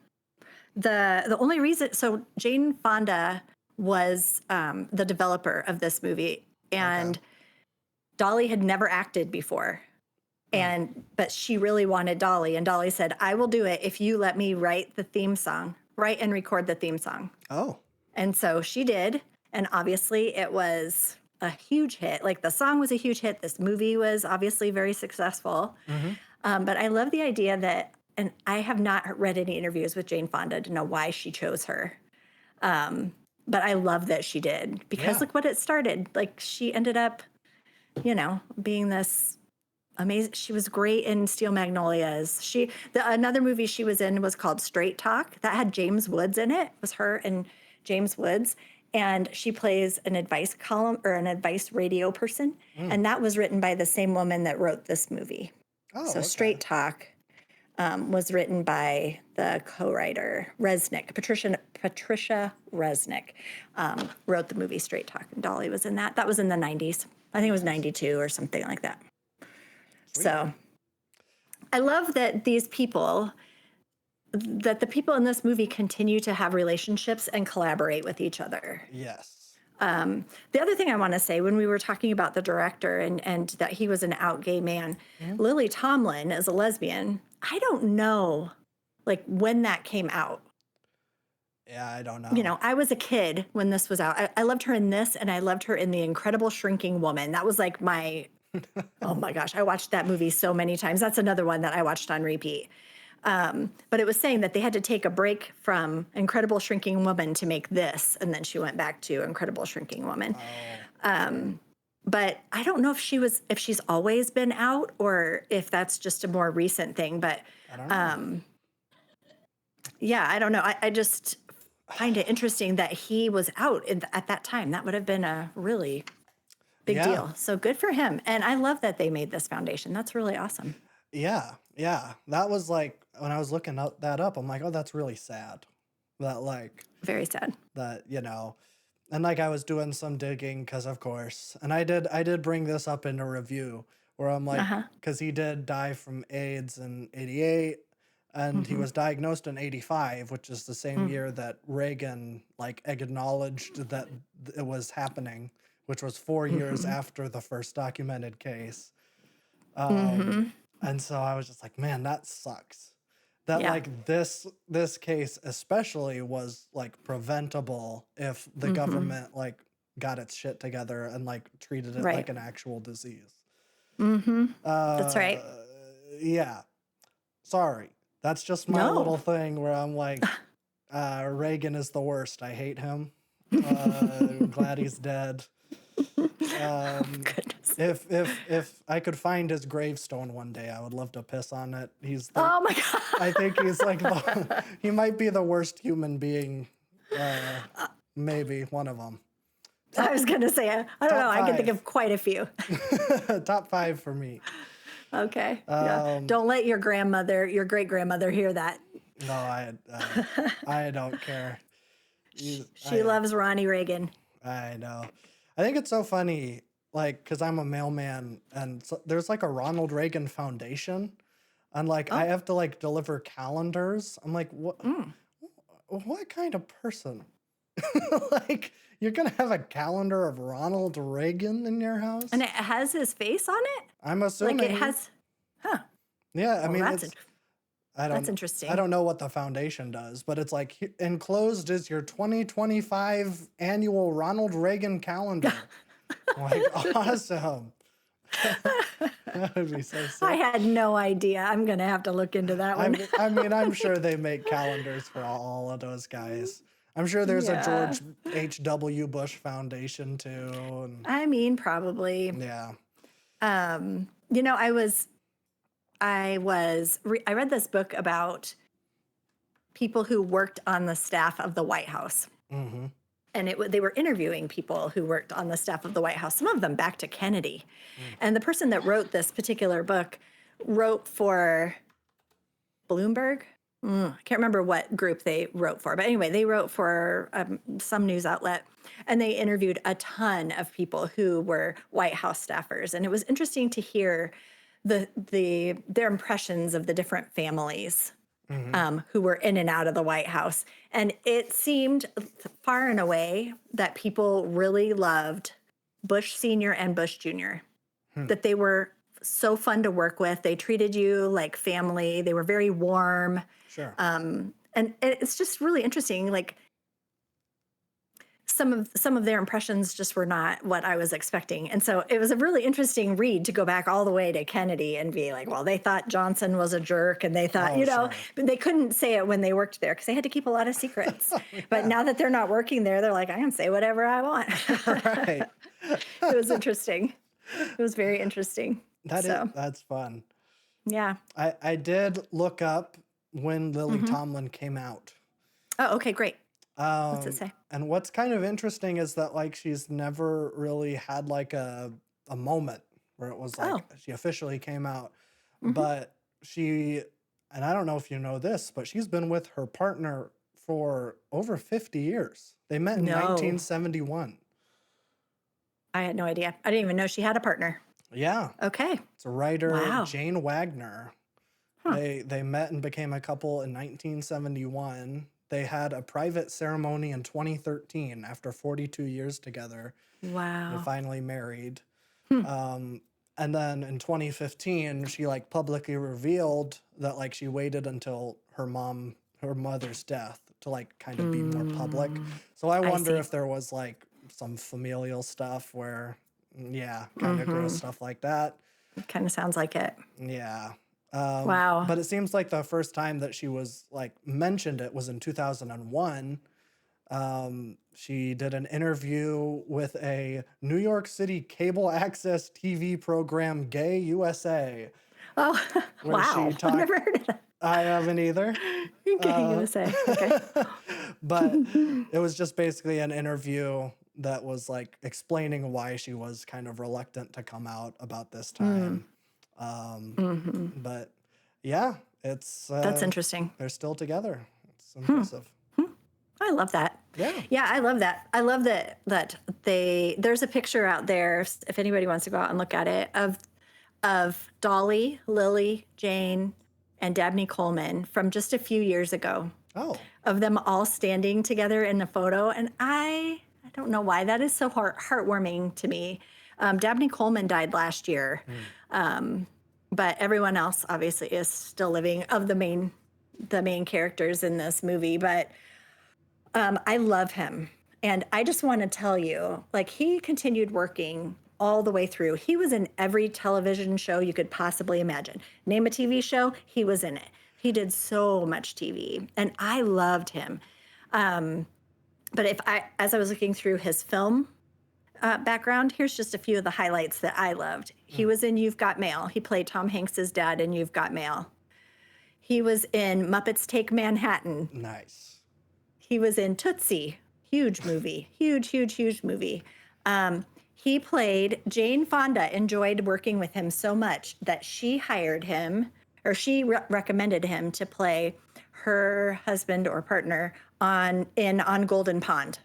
The only reason, so Jane Fonda was the developer of this movie, and Dolly had never acted before. But she really wanted Dolly, and Dolly said, I will do it if you let me write and record the theme song. Oh, And so she did. And obviously it was a huge hit. Like the song was a huge hit. This movie was obviously very successful. But I love the idea that, and I have not read any interviews with Jane Fonda to know why she chose her. But I love that she did, because Yeah. look what it started. Like she ended up, being this amazing. She was great in Steel Magnolias. Another movie she was in was called Straight Talk. That had James Woods in it. It was her and James Woods. And she plays an advice column or an advice radio person. And that was written by the same woman that wrote this movie. oh, So okay. Straight Talk was written by the co-writer Resnick, Patricia Resnick, wrote the movie Straight Talk, and Dolly was in that. That was in the 90s. I think it was 92 or something like that. So I love that the people in this movie continue to have relationships and collaborate with each other. Yes. The other thing I want to say, when we were talking about the director and that he was an out gay man, Lily Tomlin is a lesbian. I don't know, like, when that came out. Yeah, I don't know. I was a kid when this was out. I loved her in this, and I loved her in The Incredible Shrinking Woman. That was like oh my gosh, I watched that movie so many times. That's another one that I watched on repeat. But it was saying that they had to take a break from Incredible Shrinking Woman to make this, and then she went back to Incredible Shrinking Woman. But I don't know if she's always been out or if that's just a more recent thing. But I don't know. yeah, I don't know. I just find it interesting that he was out at that time. That would have been a really big Yeah. deal. So good for him. And I love that they made this foundation. That's really awesome. Yeah, that was like when I was looking that up. I'm like, oh, that's really sad. That Very sad. and like I was doing some digging because of course, and I did bring this up in a review where I'm like, because he did die from AIDS in '88, and he was diagnosed in '85, which is the same year that Reagan like acknowledged that it was happening, which was 4 years after the first documented case. And so I was just like, man, that sucks. That Yeah. like this case especially was like preventable if the government like got its shit together and like treated it Right. like an actual disease. That's right. Yeah. Sorry. That's just my No. little thing where I'm like, Reagan is the worst. I hate him. Glad he's dead. Goodness. If I could find his gravestone one day, I would love to piss on it. Oh my God. I think he's like he might be the worst human being. Maybe one of them. I was going to say, I don't know. I can think 5. of quite a few. Top 5 for me. Okay. Yeah. Don't let your great grandmother hear that. No, I don't care. She loves Ronnie Reagan. I know. I think it's so funny, like, because I'm a mailman, and so, there's like a Ronald Reagan Foundation, and like I have to like deliver calendars. I'm like, what kind of person? Like, you're gonna have a calendar of Ronald Reagan in your house? And it has his face on it? I'm assuming. Like it has, Yeah, I mean, that's it's. I That's don't I interesting. don't know what the foundation does, but it's like enclosed is your 2025 annual Ronald Reagan calendar. I'm like, awesome. That would be so I sick. had no idea. I'm gonna have to look into that one. I mean, I'm sure they make calendars for all of those guys. I'm sure there's a Yeah. George H.W. Bush Foundation too, and I mean, probably. yeah. You know, I read this book about people who worked on the staff of the White House. Hmm. And they were interviewing people who worked on the staff of the White House, some of them back to Kennedy. And the person that wrote this particular book wrote for Bloomberg. I can't remember what group they wrote for, but anyway, they wrote for some news outlet, and they interviewed a ton of people who were White House staffers, and it was interesting to hear their impressions of the different families Hmm. who were in and out of the White House. And it seemed far and away that people really loved Bush Sr. and Bush Jr., Hmm. that they were so fun to work with. They treated you like family. They were very warm. Sure. And it's just really interesting. Like some of their impressions just were not what I was expecting. And so it was a really interesting read to go back all the way to Kennedy and be like, well, they thought Johnson was a jerk and they thought, Oh, sure. but they couldn't say it when they worked there because they had to keep a lot of secrets. But now that they're not working there, they're like, I can say whatever I want. Right. It was interesting. It was very interesting. So, That's fun. yeah. I did look up when Lily Hmm. Tomlin came out. Oh, okay, great. What's it say? And what's kind of interesting is that like she's never really had like a moment where it was like Oh, she officially came out, hmm but she and I don't know if you know this, but she's been with her partner for over 50 years. They met in no, 1971. I had no idea. I didn't even know she had a partner. Yeah, Okay. it's a writer, Wow. Jane Wagner. Huh. They met and became a couple in 1971. They had a private ceremony in 2013 after 42 years together. They Wow. finally married. Hmm. Um, and then in 2015, she like publicly revealed that like she waited until her mother's death to like kind of be more public. Mm, So I I wonder see. if there was like some familial stuff where, yeah, kind of gross Hmm. stuff like that. Kind of sounds like it. Yeah. Wow. But it seems like the first time that she was like mentioned it was in 2001. She did an interview with a New York City cable access TV program, Gay USA, Oh, where she wow. I've talked. never heard of that. I haven't either. Okay, Uh, USA. Okay. but it was just basically an interview that was like explaining why she was kind of reluctant to come out about this Mm, time. Um, hmm but yeah, That's interesting. they're still together. It's Hmm. impressive. Hmm. I love that. Yeah. Yeah, I love that. I love that there's a picture out there if anybody wants to go out and look at it of Dolly, Lily, Jane, and Dabney Coleman from just a few years ago Oh. of them all standing together in a photo. And I don't know why that is so heartwarming to me. Dabney Coleman died last year, Mm. but everyone else obviously is still living of the main characters in this movie. But I love him. And I just want to tell you, like, he continued working all the way through. He was in every television show you could possibly imagine. Name a TV show, he was in it. He did so much TV, and I loved him. But as I was looking through his film background, here's just a few of the highlights that I loved. He Mm. was in You've Got Mail. He played Tom Hanks's dad in You've Got Mail. He was in Muppets Take Manhattan. Nice. He was in Tootsie, huge movie, huge movie. He played Jane Fonda, enjoyed working with him so much that she hired him, or she recommended him to play her husband or partner on Golden Pond.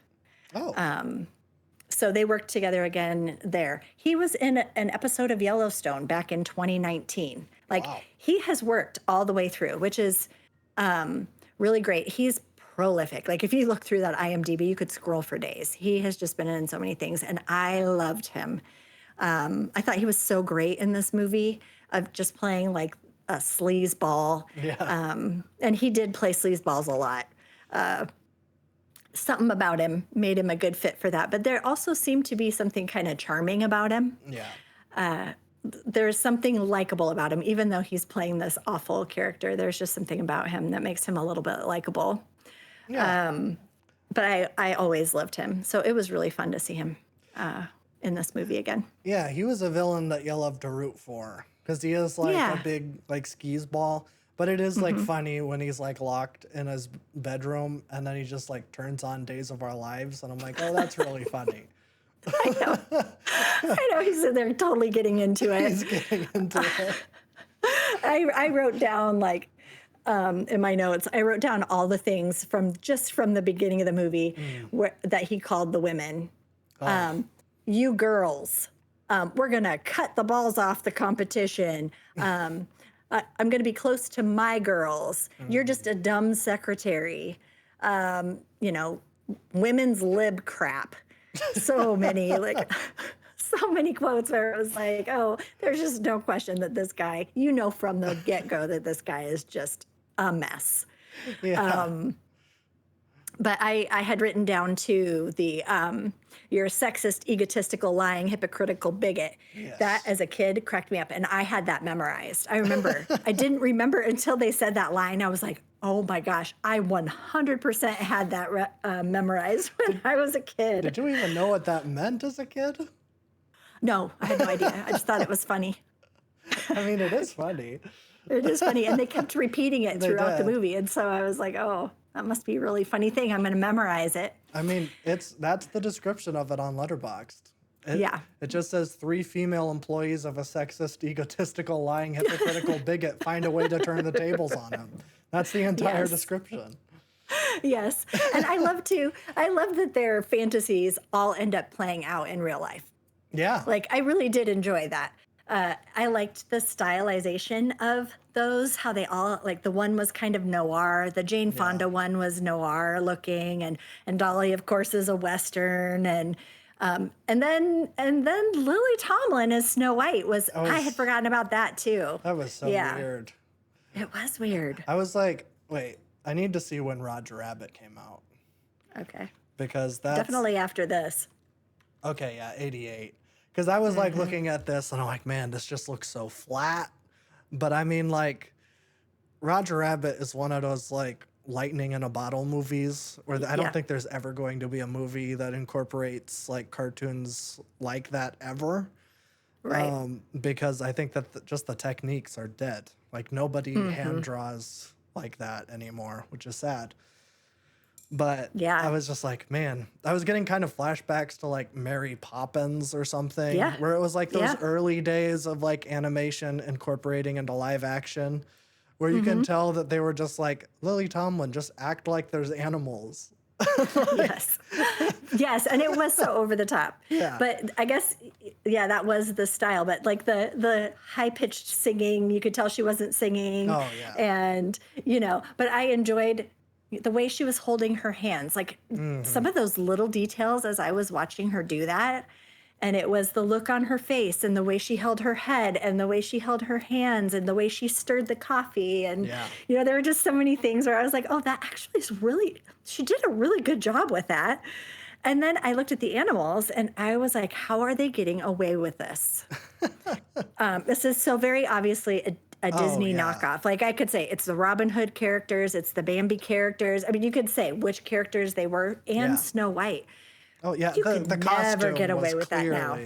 Oh. So they worked together again there. He was in an episode of Yellowstone back in 2019. Like Wow. he has worked all the way through, which is really great. He's prolific. Like if you look through that IMDb, you could scroll for days. He has just been in so many things, and I loved him. I thought he was so great in this movie of just playing like a sleazeball. Yeah. And he did play sleazeballs a lot. Something about him made him a good fit for that. But there also seemed to be something kind of charming about him. Yeah. There's something likable about him, even though he's playing this awful character. There's just something about him that makes him a little bit likable. Yeah. But I always loved him. So it was really fun to see him in this movie again. Yeah, he was a villain that you love to root for because he is like Yeah. a big like skis ball. But it is like funny when he's like locked in his bedroom and then he just like turns on Days of Our Lives and I'm like, oh, that's really funny. I know he's in there totally getting into it. He's getting into it. I wrote down like in my notes, I wrote down all the things from the beginning of the movie that he called the women. You girls, we're going to cut the balls off the competition. I'm going to be close to my girls. You're just a dumb secretary. Women's lib crap. So many, so many quotes where it was like, oh, there's just no question that this guy, from the get-go that this guy is just a mess. Yeah. But I had written down too you're a sexist, egotistical, lying, hypocritical bigot. Yes. That as a kid cracked me up, and I had that memorized. I remember. I didn't remember until they said that line. I was like, oh my gosh, I 100% had that memorized when I was a kid. Did you even know what that meant as a kid? No, I had no idea. I just thought it was funny. I mean, it is funny. It is funny, and they kept repeating it They throughout the did. movie, and so I was like, oh, that must be a really funny thing. I'm going to memorize it. I mean, that's the description of it on Letterboxd. Yeah. It just says 3 female employees of a sexist, egotistical, lying, hypocritical bigot find a way to turn the tables on him. That's the entire Yes. description. Yes. And I love that their fantasies all end up playing out in real life. Yeah. Like, I really did enjoy that. I liked the stylization of those, how they all, like, the one was kind of noir. The Jane Fonda one was noir looking, and Dolly, of course, is a Western. And then Lily Tomlin as Snow White I had forgotten about that too. That was so Yeah. weird. It was weird. I was like, wait, I need to see when Roger Rabbit came out Okay. because that's Definitely after this. okay. Yeah, 88. Because I was like looking at this and I'm like, man, this just looks so flat. But I mean, like, Roger Rabbit is one of those like lightning in a bottle movies where I don't Yeah. think there's ever going to be a movie that incorporates like cartoons like that ever. Right. Because I think that just the techniques are dead. Like nobody hand draws like that anymore, which is sad. But Yeah. I was just like, man, I was getting kind of flashbacks to like Mary Poppins or something, Yeah. where it was like those Yeah. early days of like animation incorporating into live action, where you can tell that they were just like, Lily Tomlin, just act like there's animals. Yes. Yes, and it was so over the top. Yeah. But I guess that was the style. But like the high pitched singing, you could tell she wasn't singing. Oh, yeah. And but I enjoyed the way she was holding her hands. Like some of those little details as I was watching her do that. And it was the look on her face and the way she held her head and the way she held her hands and the way she stirred the coffee. And, Yeah. there were just so many things where I was like, oh, that actually is she did a really good job with that. And then I looked at the animals and I was like, how are they getting away with this? This is so very obviously a Disney yeah. knockoff. Like I could say it's the Robin Hood characters, it's the Bambi characters. I mean, you could say which characters they were and Yeah. Snow White. Oh yeah, You the could costume never get away was with that now.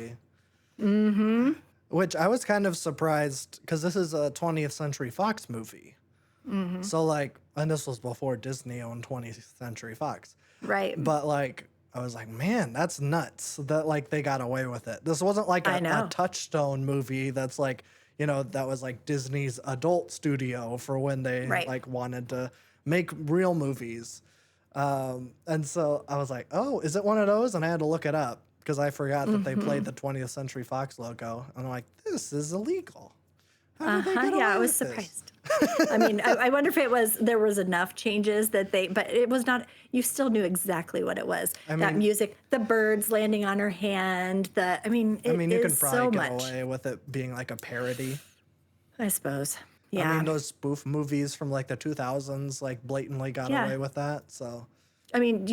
clearly- Which I was kind of surprised because this is a 20th Century Fox movie. So like, and this was before Disney owned 20th Century Fox. Right. But like, I was like, man, that's nuts that like they got away with it. This wasn't like I a know. Touchstone movie that's like, that was like Disney's adult studio for when they Right. like wanted to make real movies. And so I was like, oh, is it one of those? And I had to look it up because I forgot that they played the 20th Century Fox logo. And I'm like, this is illegal. How did they get Yeah, away I was with this? surprised. I mean, I wonder if there was enough changes but it was not, you still knew exactly what it was. That mean- music, the birds landing on her hand, I mean, you can is probably so get much. away with it being like a parody. I suppose. I Yeah. mean, those spoof movies from like the 2000s, like blatantly got Yeah. away with that. So, I mean,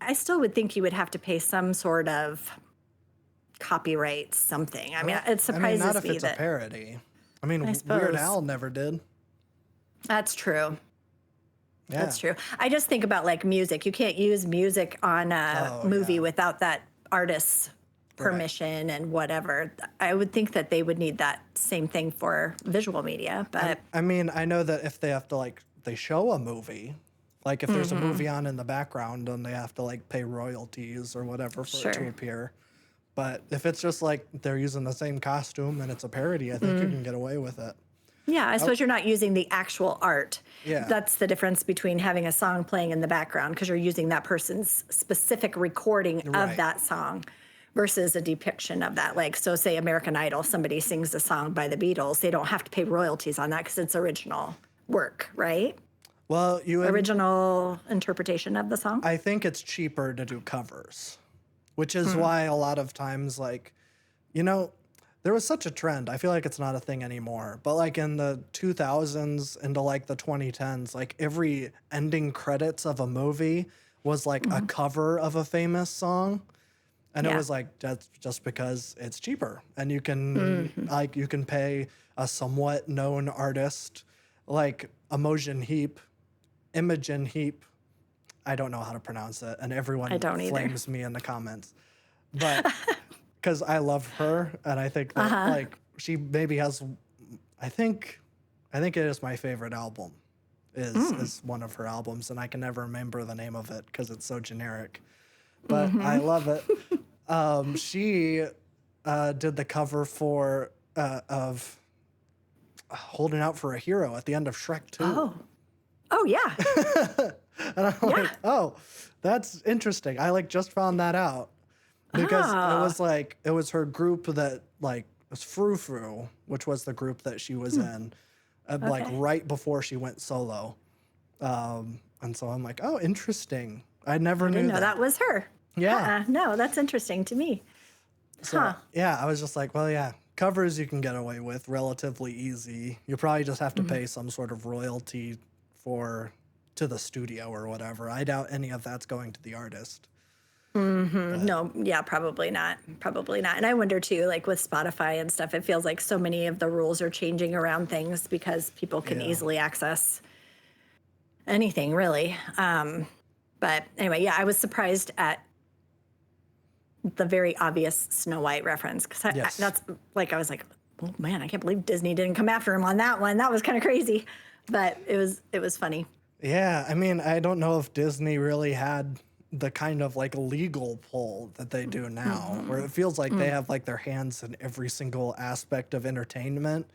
I still would think you would have to pay some sort of copyright something. I mean, it I mean, surprises not if me it's a that parody. I I mean, Weird suppose Al never did. that's true. Yeah. That's true. I just think about like music. You can't use music on a Oh, movie yeah. without that artist's Right. permission and whatever. I would think that they would need that same thing for visual media, but I mean, I know that if they have to like they show a movie, like if there's a movie on in the background, then they have to like pay royalties or whatever for it to Sure. appear. But if it's just like they're using the same costume and it's a parody, I think you can get away with it. yeah, I suppose you're not using the actual art. Yeah. That's the difference between having a song playing in the background because you're using that person's specific recording of Right. that song versus a depiction of that. Like, so say American Idol, somebody sings a song by the Beatles, they don't have to pay royalties on that because it's original work, right? Well, you would, Original interpretation of the song. I think it's cheaper to do covers, which is Hmm. why a lot of times, like, you know, there was such a trend. I feel like it's not a thing anymore, but like in the 2000s into like the 2010s, like every ending credits of a movie was like a cover of a famous song. And it Yeah. was like that's just because it's cheaper, and you can like you can pay a somewhat known artist like Imogen Heap. I don't know how to pronounce it, and everyone don't either. flames me in the comments, but because I love her, and I think that like she maybe has, I think it is my favorite album. Is one of her albums, and I can never remember the name of it because it's so generic. But I love it. She did the cover for of "Holding Out for a Hero" at the end of Shrek 2. Oh yeah. And I'm like, oh, that's interesting. I like just found that out because it was her group that like was Frou Frou, which was the group that she was in, like Okay. right before she went solo. And so I'm like, oh, interesting. I never knew No, that. that was her. Yeah. No, that's interesting to me. So, yeah, I was just like, well, yeah, covers you can get away with relatively easy. You probably just have to pay some sort of royalty to the studio or whatever. I doubt any of that's going to the artist. No, yeah, probably not. Probably not. And I wonder too, like with Spotify and stuff, it feels like so many of the rules are changing around things because people can Yeah. easily access anything, really. But anyway, yeah, I was surprised at the very obvious Snow White reference because Yes. that's like I was like, oh man, I can't believe Disney didn't come after him on that one. That was kind of crazy, but it was funny. Yeah, I mean, I don't know if Disney really had the kind of like legal pull that they do now, where it feels like they have like their hands in every single aspect of entertainment.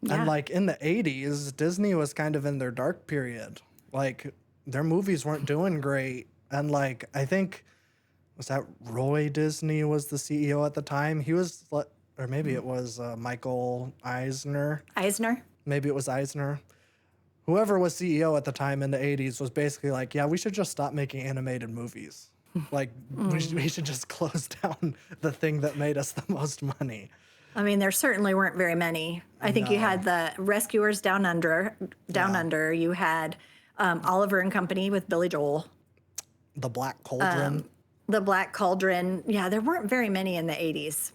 Yeah. And like in the 80s, Disney was kind of in their dark period. Like their movies weren't doing great. And like, I think, was that Roy Disney was the CEO at the time? He was, or maybe it was Michael Eisner. Eisner. Maybe it was Eisner. Whoever was CEO at the time in the 80s was basically like, yeah, we should just stop making animated movies. Like, we should just close down the thing that made us the most money. I mean, there certainly weren't very many. I think you had the Rescuers Down Under. You had Oliver and Company with Billy Joel. The Black Cauldron. The Black Cauldron. Yeah, there weren't very many in the 80s.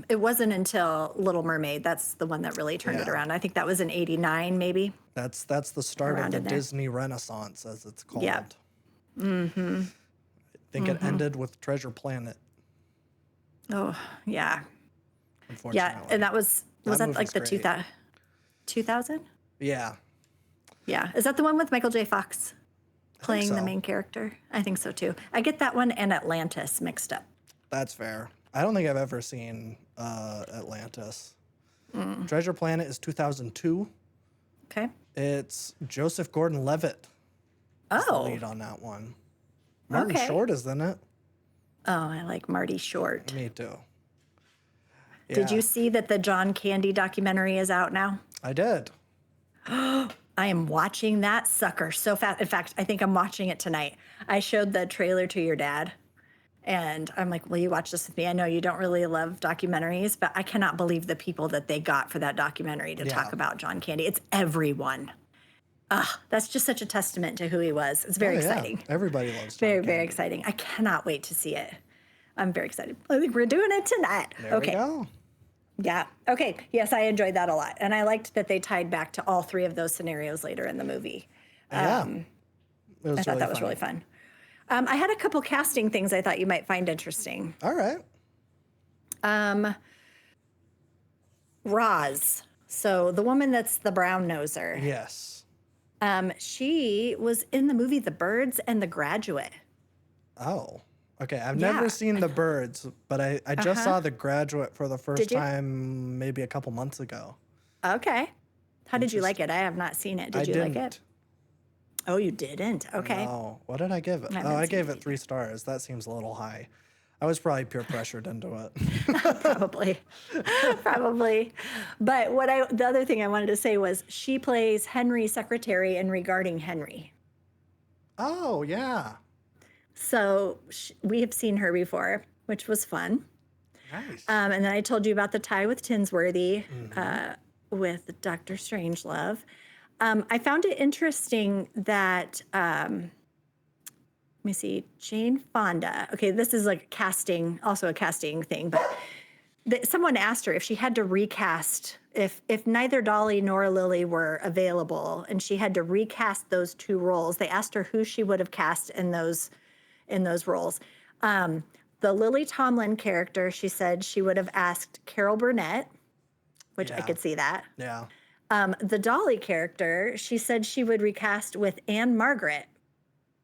It wasn't until Little Mermaid. That's the one that really turned it Yeah. around. I think that was in 89, maybe. That's the start of Around the in there. Disney Renaissance, as it's called. Yeah. I think it ended with Treasure Planet, Oh, yeah. unfortunately. Yeah. And that was that like movie's the great. 2000? Yeah, Yeah. Is that the one with Michael J. Fox playing the so. main character? I think so too. I get that one and Atlantis mixed up. that's fair. I don't think I've ever seen Atlantis. Treasure Planet is 2002. Okay. It's Joseph Gordon-Levitt is the Oh. lead on that one. Martin Okay. Short is in it. Oh, I like Marty Short. Me too. Did Yeah, you see that the John Candy documentary is out now? I did. I am watching that sucker so fast. In fact, I think I'm watching it tonight. I showed the trailer to your dad, And I'm like, will you watch this with me? I know you don't really love documentaries, but I cannot believe the people that they got for that documentary to Yeah. talk about John Candy. It's everyone. That's just such a testament to who he was. It's Oh, very yeah. exciting. Everybody loves John Very, Candy. very exciting. I cannot wait to see it. I'm very excited. I think we're doing it tonight. There we go. Yeah. Okay. Yes, I enjoyed that a lot. And I liked that they tied back to all three of those scenarios later in the movie. Yeah. It was I thought that was funny. really fun. I had a couple casting things I thought you might find interesting. All right. Roz. So the woman that's the brown noser. Yes. She was in the movie The Birds and The Graduate. Oh. Okay. I've Yeah. never seen The Birds, but I just saw The Graduate for the first Did you? time maybe a couple months ago. Okay. How did you like it? I have not seen it. Did I you didn't. like it? Oh, you didn't? Okay. No. What did I give it? I Oh, haven't I seen gave it it 3 stars. That seems a little high. I was probably peer pressured into it. Probably. Probably. But the other thing I wanted to say was she plays Henry's secretary in Regarding Henry. Oh, yeah. So we have seen her before, which was fun. Nice. And then I told you about the tie with Tinsworthy Mm-hmm. with Dr. Strangelove. I found it interesting that, let me see, Jane Fonda. Okay, this is like casting, also a casting thing, but someone asked her if she had to recast, if neither Dolly nor Lily were available and she had to recast those 2 roles, they asked her who she would have cast in those roles. The Lily Tomlin character, she said she would have asked Carol Burnett, which I Yeah. could see that. Yeah. The Dolly character, she said she would recast with Anne Margaret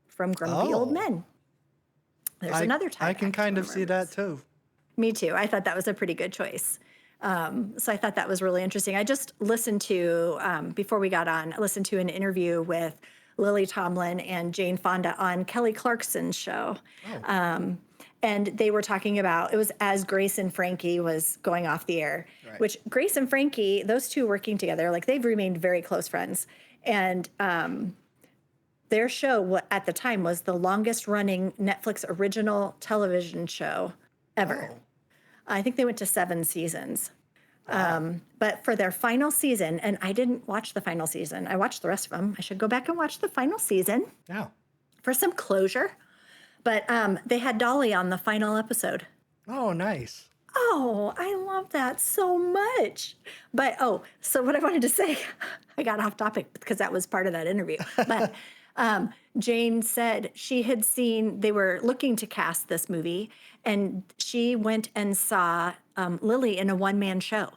from Grumpy Old Oh. Men. There's another tie. I can kind of see that too. Me too. I thought that was a pretty good choice. So I thought that was really interesting. I just listened to, before we got on, I listened to an interview with Lily Tomlin and Jane Fonda on Kelly Clarkson's show. Oh. And they were talking about, it was as Grace and Frankie was going off the air, Right. which Grace and Frankie, those two working together, like they've remained very close friends. And their show at the time was the longest running Netflix original television show ever. Oh. I think they went to 7 seasons. But for their final season, and I didn't watch the final season, I watched the rest of them. I should go back and watch the final season Yeah. for some closure. But they had Dolly on the final episode. Oh, nice. Oh, I love that so much. But so what I wanted to say, I got off topic because that was part of that interview. But Jane said she had seen, they were looking to cast this movie, and she went and saw Lily in a one-man show.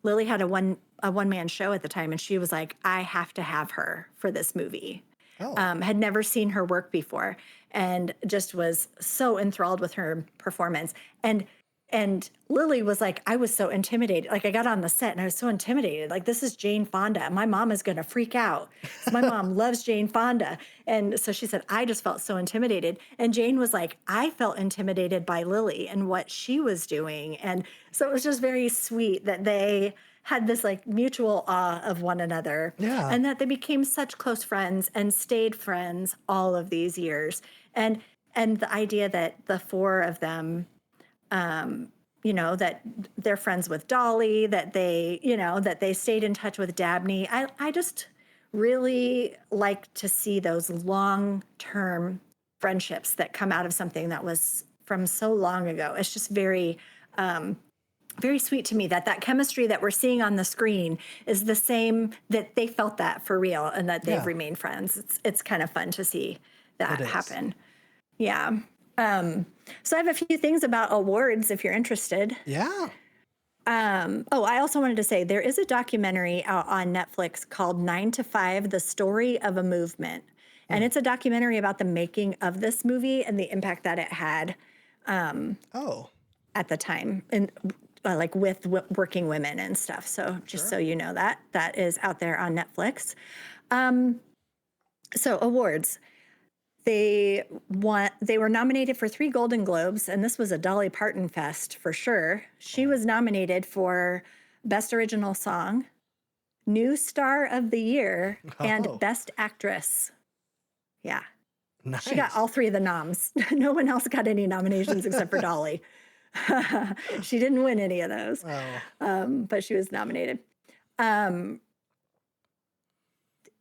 Lily had a one-man show at the time, and she was like, I have to have her for this movie. Oh. Had never seen her work before and just was so enthralled with her performance. And Lily was like, I was so intimidated. Like I got on the set and I was so intimidated. Like this is Jane Fonda. My mom is going to freak out. My mom loves Jane Fonda. And so she said, I just felt so intimidated. And Jane was like, I felt intimidated by Lily and what she was doing. And so it was just very sweet that they had this like mutual awe of one another. Yeah. And that they became such close friends and stayed friends all of these years. And the idea that the 4 of them, that they're friends with Dolly, that they stayed in touch with Dabney. I just really like to see those long-term friendships that come out of something that was from so long ago. It's just very, very sweet to me that chemistry that we're seeing on the screen is the same, that they felt that for real and that they've Yeah. remained friends. It's kind of fun to see that It is. happen. Yeah. So I have a few things about awards if you're interested. Yeah. I also wanted to say there is a documentary out on Netflix called 9 to 5, The Story of a Movement. And it's a documentary about the making of this movie and the impact that it had Oh. at the time and like with working women and stuff. So just so you know that is out there on Netflix. So awards. They were nominated for 3 Golden Globes, and this was a Dolly Parton fest for sure. She was nominated for Best Original Song, New Star of the Year, Oh. and Best Actress. Yeah. Nice. She got all three of the noms. No one else got any nominations except for Dolly. She didn't win any of those, Oh, but she was nominated. Um,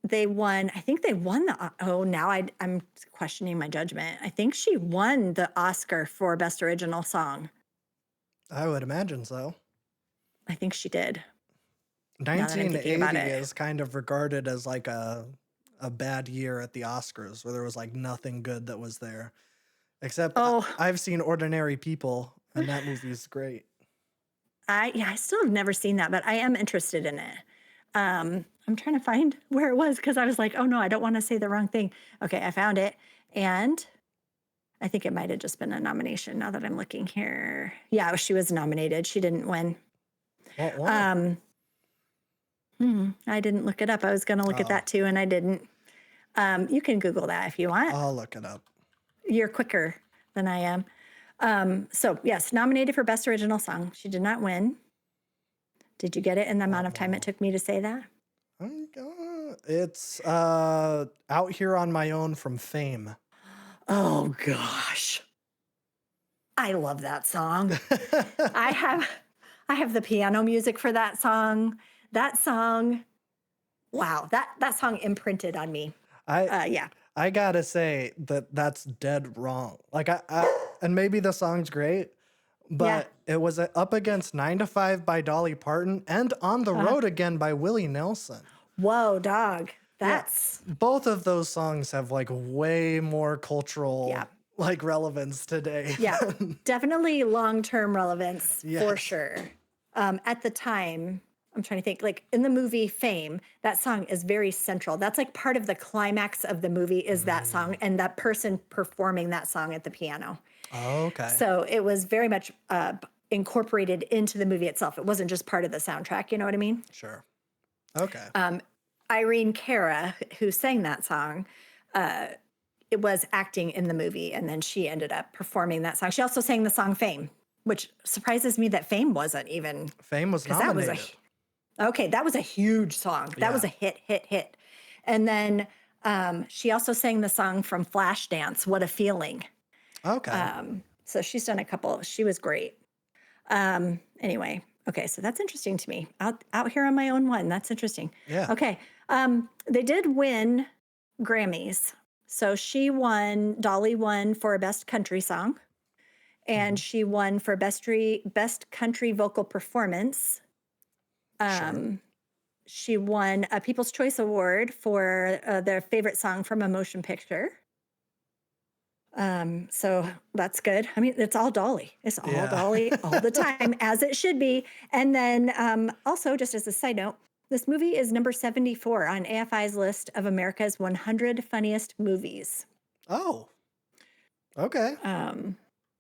they won. I think they won the. Oh, now I'm questioning my judgment. I think she won the Oscar for Best Original Song. I would imagine so. I think she did. Now that I'm thinking about 1980 it. is kind of regarded as like a bad year at the Oscars, where there was like nothing good that was there. Except Oh, I've seen Ordinary People, and that movie's great. I still have never seen that, but I am interested in it. I'm trying to find where it was because I was like, oh no, I don't want to say the wrong thing. Okay, I found it. And I think it might have just been a nomination now that I'm looking here. Yeah, she was nominated. She didn't win. What one? I didn't look it up. I was going to look at Oh, that too, and I didn't. You can Google that if you want. I'll look it up. You're quicker than I am. So, yes, nominated for Best Original Song. She did not win. Did you get it in the amount of time it took me to say that? It's Out Here on My Own from Fame. Oh, gosh. I love that song. I have the piano music for that song. That song, wow, that song imprinted on me. Yeah. I gotta say that's dead wrong. Like and maybe the song's great, but it was up against 9 to 5 by Dolly Parton and On the Road Again by Willie Nelson. Whoa, dog. That's Both of those songs have like way more cultural like relevance today. yeah, definitely long-term relevance for Yes. sure. At the time, I'm trying to think, like in the movie Fame, that song is very central. That's like part of the climax of the movie is that song and that person performing that song at the piano. Oh, okay. So it was very much incorporated into the movie itself. It wasn't just part of the soundtrack. You know what I mean? Sure. Okay. Irene Cara, who sang that song, it was acting in the movie, and then she ended up performing that song. She also sang the song Fame, which surprises me that Fame wasn't even, Fame was because that was nominated. that was a huge song. That was a hit. And then she also sang the song from Flashdance, What a Feeling. Okay. So she's done a couple. She was great. Anyway, okay, so that's interesting to me. Out here on my own one. That's interesting. Yeah. Okay. They did win Grammys. So Dolly won for Best Country Song, and she won for Best Country Vocal Performance. Sure. She won a People's Choice Award for their favorite song from a motion picture. So that's good. I mean, it's all Dolly. It's all Yeah. Dolly all the time, as it should be. And then also, just as a side note, this movie is number 74 on AFI's list of America's 100 funniest movies. Oh. Okay.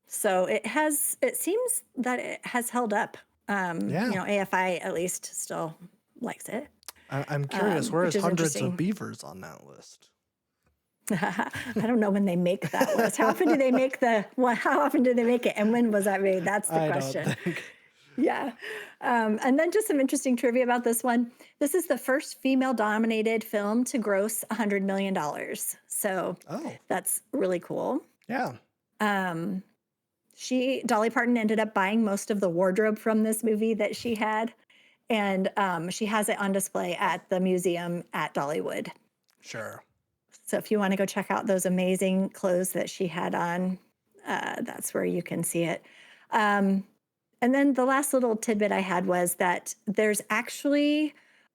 So it seems that it has held up. Yeah. You know, AFI at least still likes it. I'm curious, where which is is Hundreds interesting. of Beavers on that list? I don't know when they make that list. How often do they make how often do they make it? And when was that made? That's the question. Don't think. Yeah. And then just some interesting trivia about this one. This is the first female-dominated film to gross $100 million. So Oh, that's really cool. yeah. Dolly Parton ended up buying most of the wardrobe from this movie that she had. And she has it on display at the museum at Dollywood. Sure. So if you want to go check out those amazing clothes that she had on, that's where you can see it. And then the last little tidbit I had was that they're actually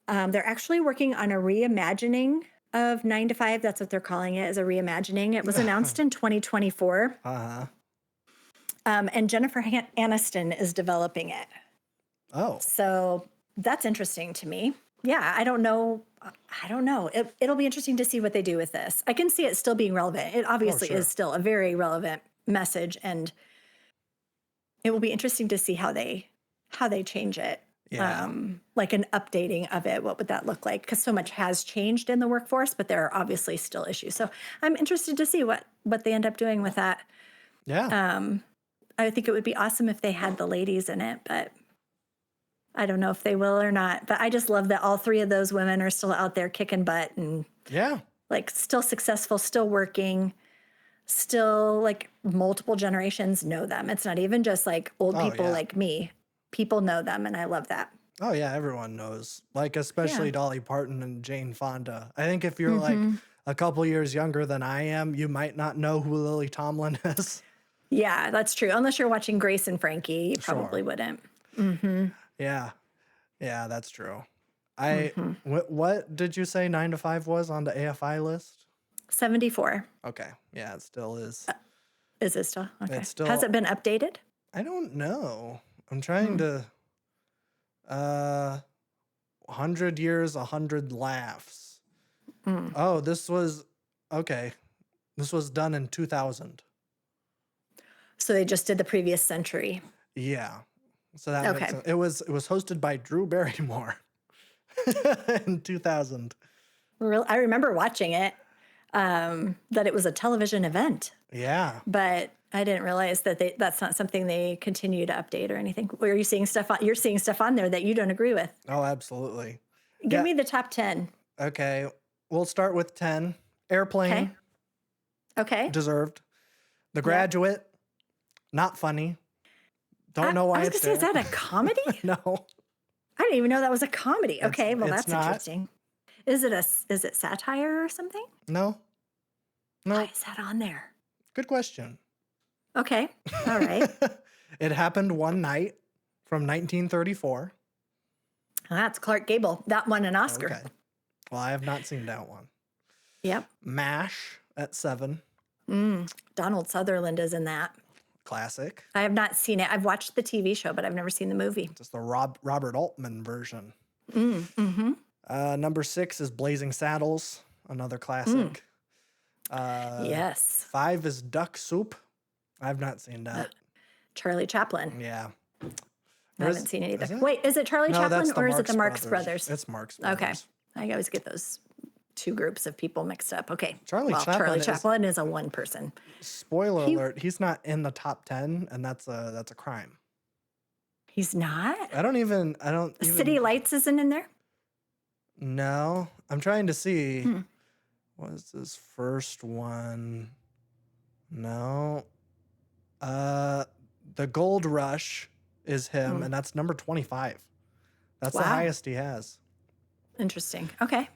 working on a reimagining of 9 to 5. That's what they're calling it, is a reimagining. It was announced in 2024. Uh-huh. And Jennifer Aniston is developing it. Oh. So that's interesting to me. Yeah, I don't know. It'll be interesting to see what they do with this. I can see it still being relevant. It obviously sure. is still a very relevant message, and it will be interesting to see how they change it. Yeah. Like an updating of it. What would that look like? Because so much has changed in the workforce, but there are obviously still issues. So I'm interested to see what they end up doing with that. Yeah. I think it would be awesome if they had the ladies in it, but I don't know if they will or not. But I just love that all three of those women are still out there kicking butt and Yeah. like still successful, still working. still like multiple generations know them. It's not even just like old Oh, people yeah. like me. People know them, and I love that. Oh, yeah, everyone knows. Like, especially Yeah. Dolly Parton and Jane Fonda. I think if you're like Hmm. a couple years younger than I am, you might not know who Lily Tomlin is. Yeah, that's true. Unless you're watching Grace and Frankie, you probably Sure. wouldn't. Hmm. Yeah. Yeah, that's true. Hmm. What did you say 9 to 5 was on the AFI list? 74. Okay. Yeah, it still is. Is it still? Okay. It's Has still it been updated? I don't know. I'm trying Hmm. to 100 years, 100 laughs. Mm. Oh, this was okay. This was done in 2000. So they just did the previous century. Yeah. So that makes Okay. sense. It was hosted by Drew Barrymore in 2000. I remember watching it, that it was a television event, Yeah. but I didn't realize that that's not something they continue to update or anything. Where are you seeing stuff on? You're seeing stuff on there that you don't agree with. Oh, absolutely. Give Yeah. me the top 10. Okay. We'll start with 10. Okay. Airplane, Okay. deserved. The Yep. Graduate, not funny. Don't know I why was it's gonna say, is there. that a comedy? No, I didn't even know that was a comedy. Okay, well, it's that's not. interesting. Is it satire or something? No, Why no. is that on there? Good question. Okay. All right. It happened one night from 1934. That's Clark Gable. That won an Oscar. Okay. Well, I have not seen that one. Yep. MASH at 7. Donald Sutherland is in that. Classic. I have not seen it. I've watched the TV show, but I've never seen the movie. Just the Robert Altman version. Mm-hmm. Number 6 is Blazing Saddles, another classic. Yes. 5 is Duck Soup. I've not seen that. Charlie Chaplin. Yeah. I Or is- haven't seen it is either. it? Wait, is it Charlie No, Chaplin that's the or is it the Marx Brothers. Brothers? It's Marx Okay. Brothers. I always get those two groups of people mixed up. Okay. Charlie Chaplin Charlie is- Chaplin is a one person. Spoiler alert, he's not in the top 10, and that's a crime. He's not? I don't even City Lights isn't in there? No. I'm trying to see. Hmm. What is this first one? No. The Gold Rush is him, and that's number 25. That's the Wow. highest he has. Interesting. Okay.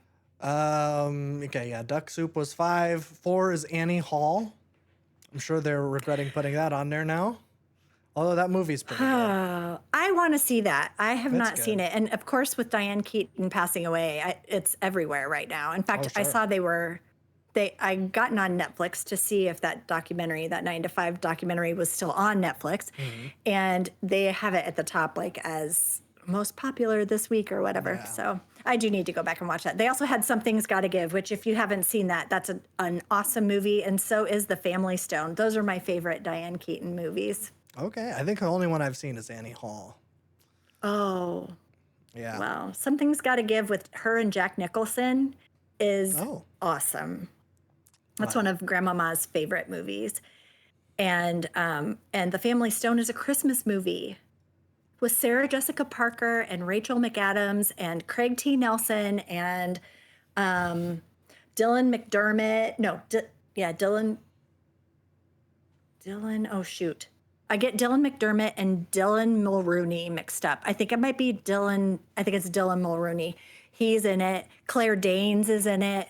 Okay, yeah, Duck Soup was 5. 4 is Annie Hall. I'm sure they're regretting putting that on there now. Although that movie's pretty good. I want to see that. I have It's not seen good. it. And of course, with Diane Keaton passing away, it's everywhere right now. In fact, I sure. saw I gotten on Netflix to see if that documentary, that 9 to 5 documentary, was still on Netflix. And they have it at the top, like as most popular this week or whatever. Yeah. So I do need to go back and watch that. They also had Something's Gotta Give, which if you haven't seen that, that's an awesome movie. And so is The Family Stone. Those are my favorite Diane Keaton movies. Okay, I think the only one I've seen is Annie Hall. Oh, Yeah. wow. Something's Gotta Give with her and Jack Nicholson is Oh. awesome. That's one of Grandmama's favorite movies. And The Family Stone is a Christmas movie with Sarah Jessica Parker and Rachel McAdams and Craig T. Nelson and Dylan McDermott. No, Dylan. Oh, shoot. I get Dylan McDermott and Dylan Mulrooney mixed up. I think it might be Dylan. I think it's Dylan Mulrooney. He's in it. Claire Danes is in it.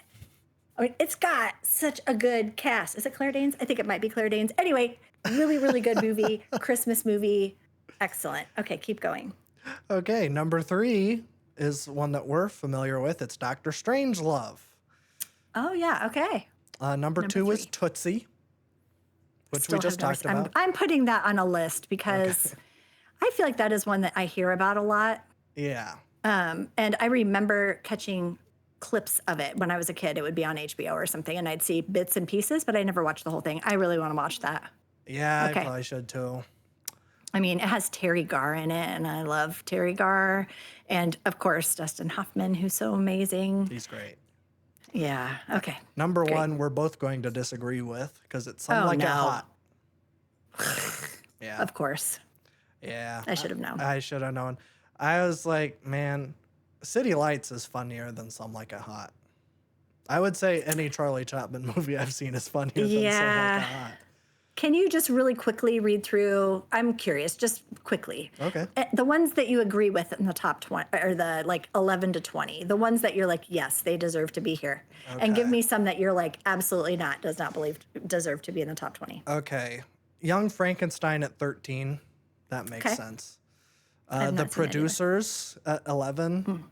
I mean, it's got such a good cast. Is it Claire Danes? I think it might be Claire Danes. Anyway, really, really good movie. Christmas movie. Excellent. Okay, keep going. Okay, number 3 is one that we're familiar with. It's Doctor Strangelove. Oh, yeah. Okay. Number 2 is 3. Tootsie, which Still we just have never talked seen- about. I'm putting that on a list because I feel like that is one that I hear about a lot. Yeah. And I remember catching clips of it when I was a kid. It would be on HBO or something, and I'd see bits and pieces, but I never watched the whole thing. I really want to watch that. Yeah, Okay. I probably should too. I mean, it has Terry Garr in it, and I love Terry Garr. And of course, Dustin Hoffman, who's so amazing. He's great. Yeah. Okay. Number 1, we're both going to disagree with because it's Some Oh, Like It no. Hot. Yeah. Of course. Yeah. I should have known. I should have known. I was like, man, City Lights is funnier than Some Like It Hot. I would say any Charlie Chaplin movie I've seen is funnier than something like Yeah. that. Can you just really quickly read through? I'm curious, just quickly. Okay. The ones that you agree with in the top 20, or the like 11 to 20, the ones that you're like, yes, they deserve to be here. And give Okay. me some that you're like, absolutely not, does not believe deserve to be in the top 20. Okay. Young Frankenstein at 13. That makes Okay. sense. I've The not seen it either. Producers at 11.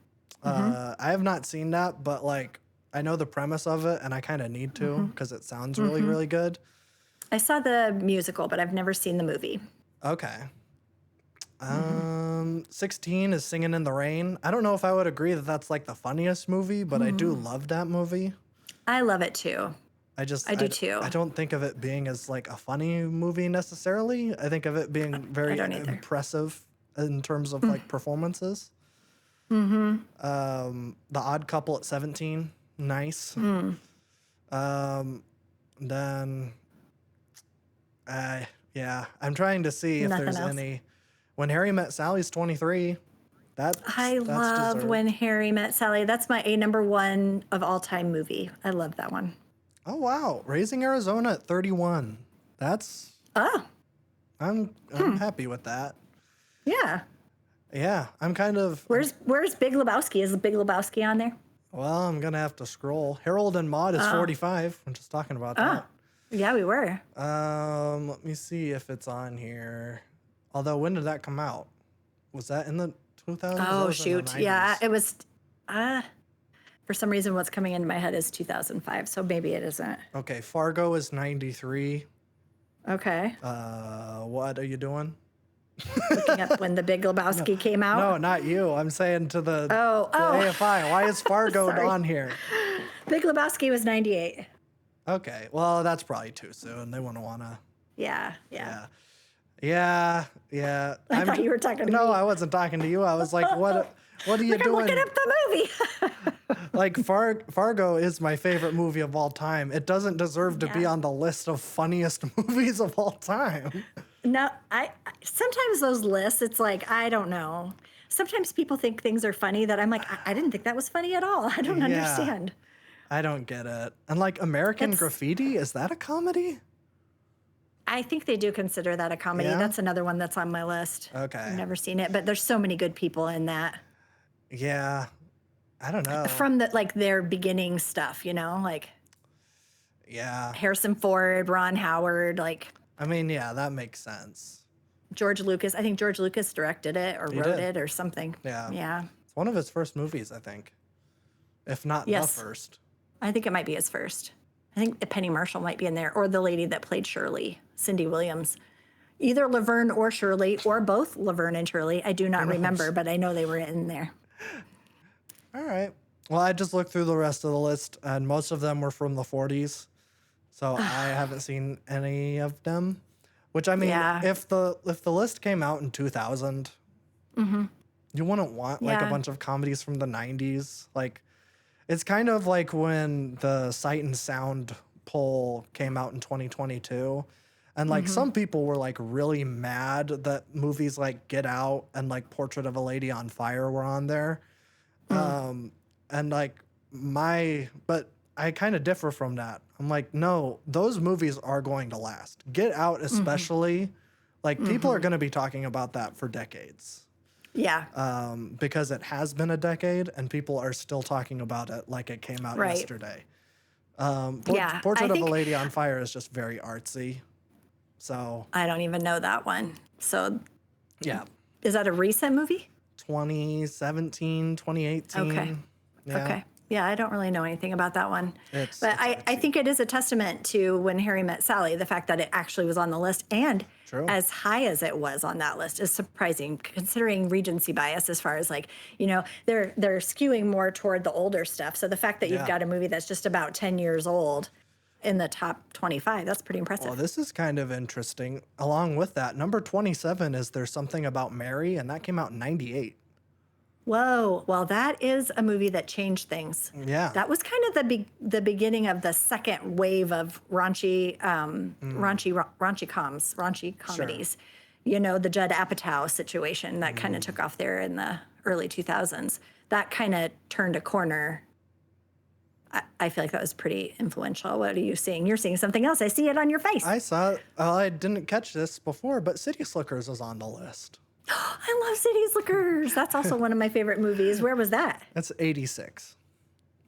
I have not seen that, but like I know the premise of it and I kind of need to because it sounds really, really good. I saw the musical, but I've never seen the movie. Okay. 16 is Singing in the Rain. I don't know if I would agree that that's like the funniest movie, but I do love that movie. I love it too. I just I do too. I don't think of it being as like a funny movie necessarily. I think of it being very don't either. impressive in terms of like performances. The Odd Couple at 17, nice. Then yeah, I'm trying to see if Nothing there's else. any. When Harry Met Sally's 23. That's I that's love deserved. When Harry Met Sally. That's my number one of all time movie. I love that one. Oh wow, Raising Arizona at 31. That's Oh, I'm happy with that. yeah. Yeah, I'm kind of Where's Big Lebowski? Is Big Lebowski on there? well, I'm gonna have to scroll. Harold and Maude is 45. I'm just talking about that. Yeah, we were. Let me see if it's on here. Although, when did that come out? Was that in the 2000s? That Oh was in the shoot. Yeah, 90s. it was for some reason what's coming into my head is 2005, so maybe it isn't. Okay, Fargo is 93. Okay. What are you doing? Looking up when the Big Lebowski came out. No, not you. I'm saying to the, Oh, the AFI. Why is Fargo Sorry. on here? Big Lebowski was 98. Okay, well, that's probably too soon. They wouldn't want to. Yeah. Yeah. I thought you were talking to No, me. I wasn't talking to you. I was like, what are you Like, I'm doing? looking up the movie. Like Fargo is my favorite movie of all time. It doesn't deserve to be Yeah. on the list of funniest movies of all time. No, I sometimes those lists, it's like, I don't know. Sometimes people think things are funny that I'm like, I didn't think that was funny at all. I don't Yeah. understand. I don't get it. And like American It's- Graffiti, is that a comedy? I think they do consider that a comedy. Yeah? That's another one that's on my list. Okay. I've never seen it, but there's so many good people in that. Yeah. I don't know. From the like their beginning stuff, like Yeah. Harrison Ford, Ron Howard, like I mean, yeah, that makes sense. George Lucas. I think George Lucas directed it or He wrote did. it or something. Yeah. Yeah. It's one of his first movies, I think. If not Yes. the first. I think it might be his first. I think Penny Marshall might be in there, or the lady that played Shirley, Cindy Williams. Either Laverne or Shirley, or both Laverne and Shirley. I do not remember, but I know they were in there. All right. Well, I just looked through the rest of the list, and most of them were from the 40s. So I haven't seen any of them. Which I mean, Yeah. if the list came out in 2000, you wouldn't want like a Yeah. bunch of comedies from the 90s. Like, it's kind of like when the Sight and Sound poll came out in 2022. And like some people were like really mad that movies like Get Out and like Portrait of a Lady on Fire were on there. And like but I kind of differ from that. I'm like, no, those movies are going to last. Get Out, especially, like people are going to be talking about that for decades. Yeah. Because it has been a decade and people are still talking about it like it came out Right. yesterday. Yeah, Portrait I of think- a Lady on Fire is just very artsy. So, I don't even know that one. So yeah. is that a recent movie? 2017, 2018. Okay. Yeah. Okay. Yeah, I don't really know anything about that one. It's But I artsy. think it is a testament to When Harry Met Sally, the fact that it actually was on the list and True. as high as it was on that list is surprising considering Regency bias as far as like, they're skewing more toward the older stuff. So the fact that you've Yeah. got a movie that's just about 10 years old in the top 25, that's pretty impressive. Well, this is kind of interesting. Along with that, number 27 is There's Something About Mary, and that came out in 98. Whoa. Well, that is a movie that changed things. Yeah. That was kind of the beginning of the second wave of raunchy comedies. The Judd Apatow situation that kind of took off there in the early 2000s. That kind of turned a corner I feel like that was pretty influential. What are you seeing? You're seeing something else. I see it on your face. I saw. I didn't catch this before, but City Slickers is on the list. I love City Slickers. That's also one of my favorite movies. Where was that? That's 86.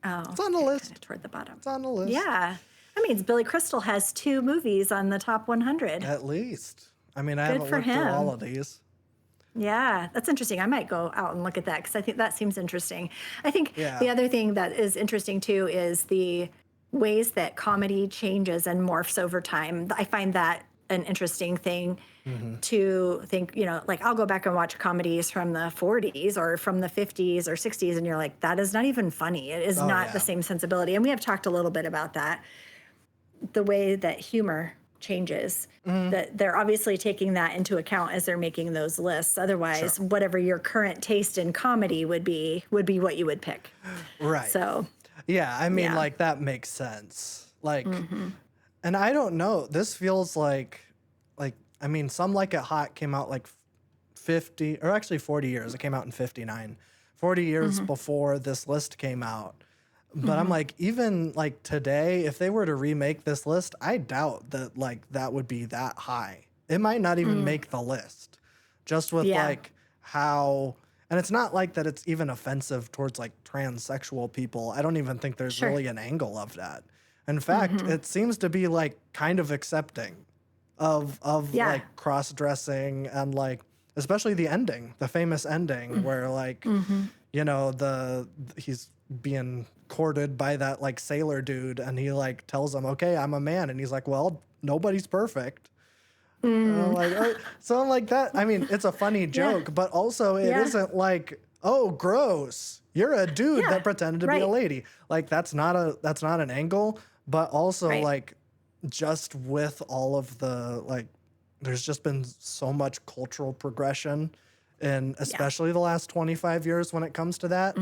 Oh, It's on the list. kinda toward the bottom. It's on the list. Yeah. That means Billy Crystal has 2 movies on the top 100. At least. I mean, I Good haven't for looked through all him. of these. Yeah, that's interesting. I might go out and look at that because I think that seems interesting. I think Yeah. the other thing that is interesting too is the ways that comedy changes and morphs over time. I find that an interesting thing to think, like I'll go back and watch comedies from the 40s or from the 50s or 60s, and you're like, that is not even funny. It is Oh, not yeah. the same sensibility. And we have talked a little bit about that, the way that humor changes, that they're obviously taking that into account as they're making those lists. Otherwise, whatever your current taste in comedy would be what you would pick. Right. So, Yeah, I mean, Yeah. like, that makes sense. Like, and I don't know. This feels like, I mean, Some Like It Hot came out like 50, or actually 40 years. It came out in 59. 40 years before this list came out. But I'm like, even like today, if they were to remake this list, I doubt that like that would be that high. It might not even make the list. Just with Yeah. like how, and it's not like that it's even offensive towards like transsexual people. I don't even think there's Sure. really an angle of that. In fact, it seems to be like kind of accepting of Yeah. like cross dressing and like especially the ending, the famous ending where like he's being courted by that like sailor dude and he like tells him, "Okay, I'm a man," and he's like, "Well, nobody's perfect." And I'm like, "Oh," so I'm like that. I mean, it's a funny joke, but also it Yeah. not like, "Oh, gross. You're a dude Yeah, that pretended to be a right. lady." Like that's not an angle, but also Right. like just with all of the like there's just been so much cultural progression and especially the last 25 years when it comes to that.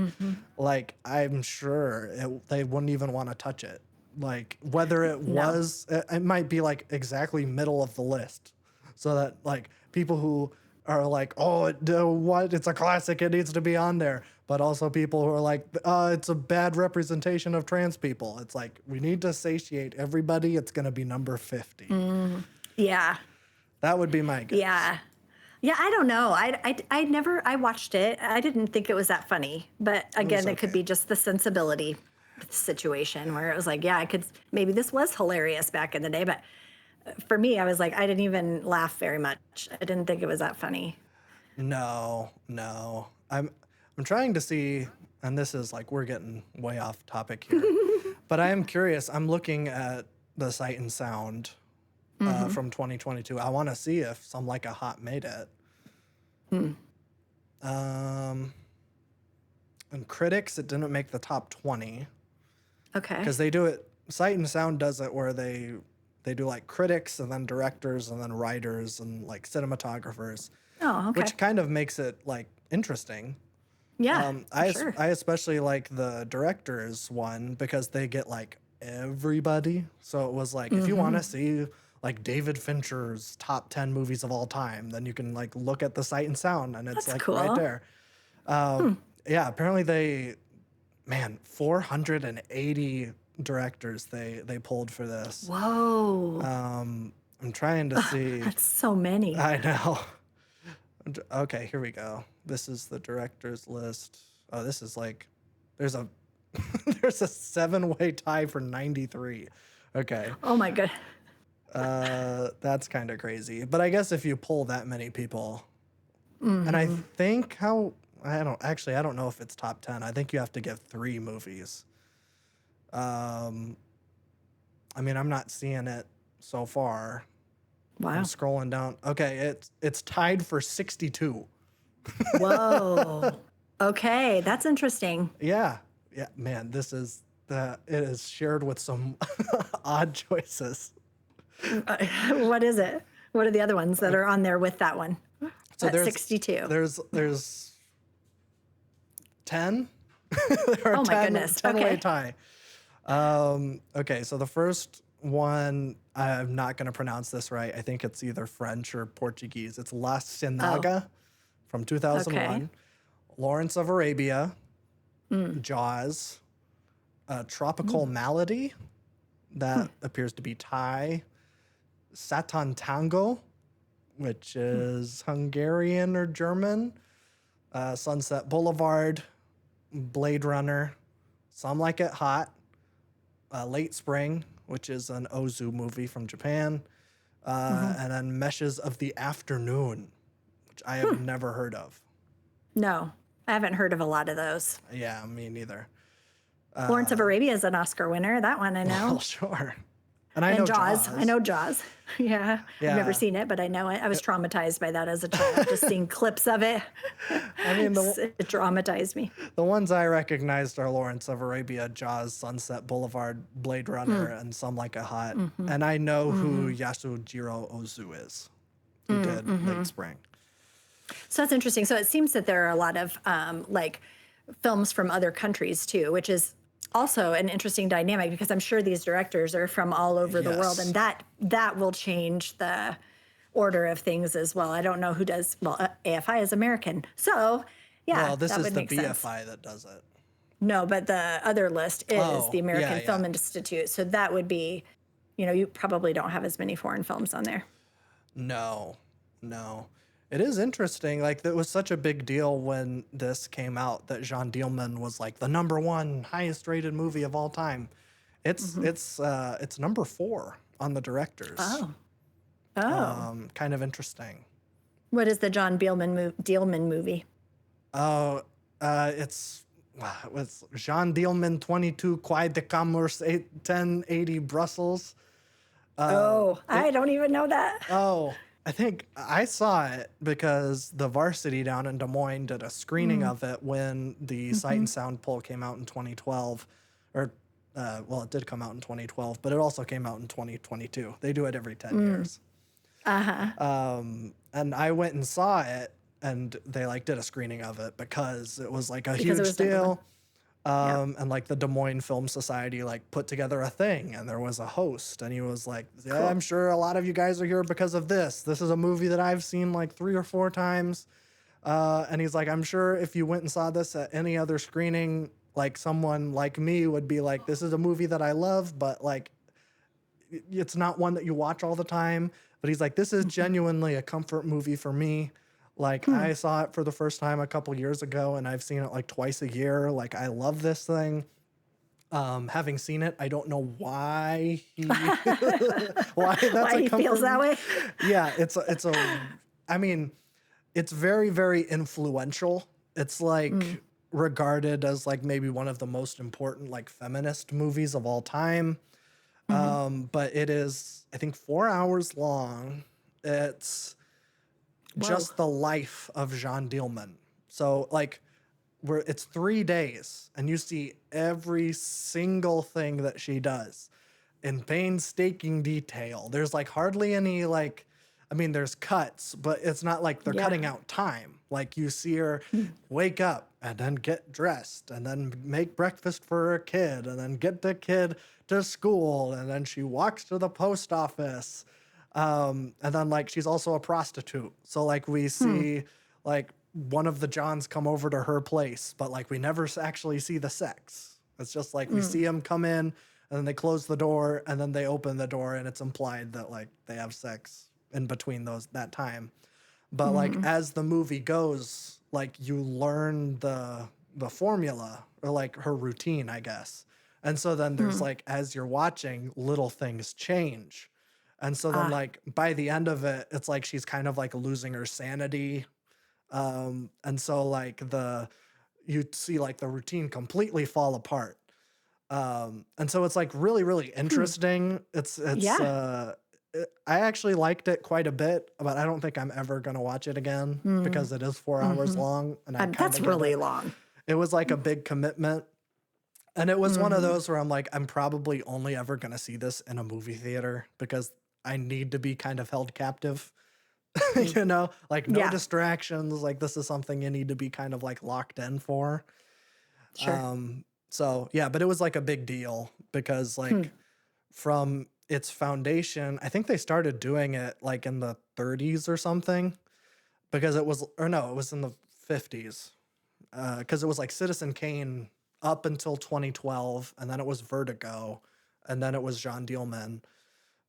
Like I'm sure they wouldn't even want to touch it. Like whether it was it might be like exactly middle of the list so that like people who are like, "Oh, what, it's a classic, it needs to be on there," but also people who are like, "It's a bad representation of trans people." It's like we need to satiate everybody. It's going to be number 50. Yeah. That would be my guess. Yeah. Yeah, I don't know. I watched it. I didn't think it was that funny. But again, it could okay. be just the sensibility situation where it was like, yeah, maybe this was hilarious back in the day. But for me, I was like, I didn't even laugh very much. I didn't think it was that funny. No. I'm trying to see, and this is like we're getting way off topic here, but I am curious. I'm looking at the Sight and Sound from 2022. I want to see if Some Like a Hot made it. And critics, it didn't make the top 20 Okay. because they do it. Sight and Sound does it where they do like critics and then directors and then writers and like cinematographers, Oh, okay. which kind of makes it like interesting. Yeah. Sure. I especially like the directors one because they get like everybody. So it was like if you want to see like David Fincher's top 10 movies of all time, then you can like look at the Sight and Sound and it's That's like cool. right there. Yeah, apparently 480 directors they pulled for this. Whoa. I'm trying to see. That's so many. I know. Okay, here we go. This is the directors list. Oh, this is like there's a there's a 7-way tie for 93. Okay. Oh my god. That's kind of crazy. But I guess if you pull that many people, and I think I don't know if it's top 10. I think you have to give 3 movies. I mean, I'm not seeing it so far. Wow. I'm scrolling down. Okay, it's tied for 62. Whoa. Okay, that's interesting. Yeah, man, it is shared with some odd choices. What is it? What are the other ones that are on there with that one? So At there's 62. There's 10. There are Oh my 10 goodness. 10-way Okay. tie. Okay, so the first one, I'm not going to pronounce this right. I think it's either French or Portuguese. It's La Sinaga from 2001. Okay. Lawrence of Arabia, Jaws, Tropical Malady, that appears to be Thai. Satan Tango, which is Hungarian or German. Sunset Boulevard, Blade Runner, Some Like It Hot, Late Spring, which is an Ozu movie from Japan, and then Meshes of the Afternoon, which I have never heard of. No, I haven't heard of a lot of those. Yeah, me neither. Lawrence of Arabia is an Oscar winner. That one I know. Well, sure. And I And know Jaws. I know Jaws. Yeah. Yeah. I've never seen it, but I know it. I was traumatized by that as a child, just seeing clips of it. I mean, It traumatized me. the ones I recognized are Lawrence of Arabia, Jaws, Sunset Boulevard, Blade Runner, and Some Like It Hot. And I know who Yasujiro Ozu is, who did Late Spring. So that's interesting. So it seems that there are a lot of like films from other countries too, which is also an interesting dynamic because I'm sure these directors are from all over the world, Yes. and that will change the order of things as well. I don't know who does. Well, AFI is American, so yeah, Well, this that is would the make sense. BFI that does it. No, but the other list is Oh, the American yeah, Film yeah. Institute, so that would be, you probably don't have as many foreign films on there. No. It is interesting. Like, it was such a big deal when this came out that Jean Dielman was like the #1 highest rated movie of all time. It's number 4 on the directors. Oh, Kind of interesting. what is the John Dielman movie? Oh, it's Jean Dielman 22 Quai de Commerce 1080 Brussels. I don't even know that. Oh, I think I saw it because the Varsity down in Des Moines did a screening of it when the Sight and Sound poll came out in 2012. Or, well, it did come out in 2012, but it also came out in 2022. They do it every 10 years. And I went and saw it, and they like did a screening of it because it was like a Because it huge was number deal. And like the Des Moines Film Society like put together a thing, and there was a host, and he was like, "Yeah, I'm sure a lot of you guys are here because of this. This is a movie that I've seen like 3 or 4 times." And he's like, "I'm sure if you went and saw this at any other screening, like someone like me would be like, this is a movie that I love, but like it's not one that you watch all the time." But he's like, "This is genuinely a comfort movie for me. Like, I saw it for the first time a couple years ago, and I've seen it like twice a year. Like, I love this thing." Having seen it, I don't know why why that's Why a he feels comfort that movie. way? Yeah, I mean, it's very, very influential. It's like regarded as like maybe one of the most important like feminist movies of all time. But it is, I think, 4 hours long. It's just the life of Jean Dielman. So like it's 3 days and you see every single thing that she does in painstaking detail. There's like hardly any like, I mean, there's cuts, but it's not like they're cutting out time. Like you see her wake up and then get dressed and then make breakfast for her kid and then get the kid to school and then she walks to the post office. And then like she's also a prostitute. So like we see like one of the Johns come over to her place, but like we never actually see the sex. It's just like we see him come in and then they close the door and then they open the door and it's implied that like they have sex in between that time. But like as the movie goes, like you learn the formula or like her routine, I guess. And so then there's like as you're watching, little things change. And so then like by the end of it, it's like she's kind of like losing her sanity. And so like you see like the routine completely fall apart. And so it's like really, really interesting. I actually liked it quite a bit, but I don't think I'm ever gonna watch it again because it is 4 hours long, and I That's kinda get really it. long. It was like a big commitment, and it was one of those where I'm like, I'm probably only ever gonna see this in a movie theater because I need to be kind of held captive. Like no Yeah. distractions. Like this is something you need to be kind of like locked in for. Sure. So yeah, but it was like a big deal because like from its foundation, I think they started doing it like in the 30s or something because it was in the 50s because it was like Citizen Kane up until 2012, and then it was Vertigo, and then it was John Dielman.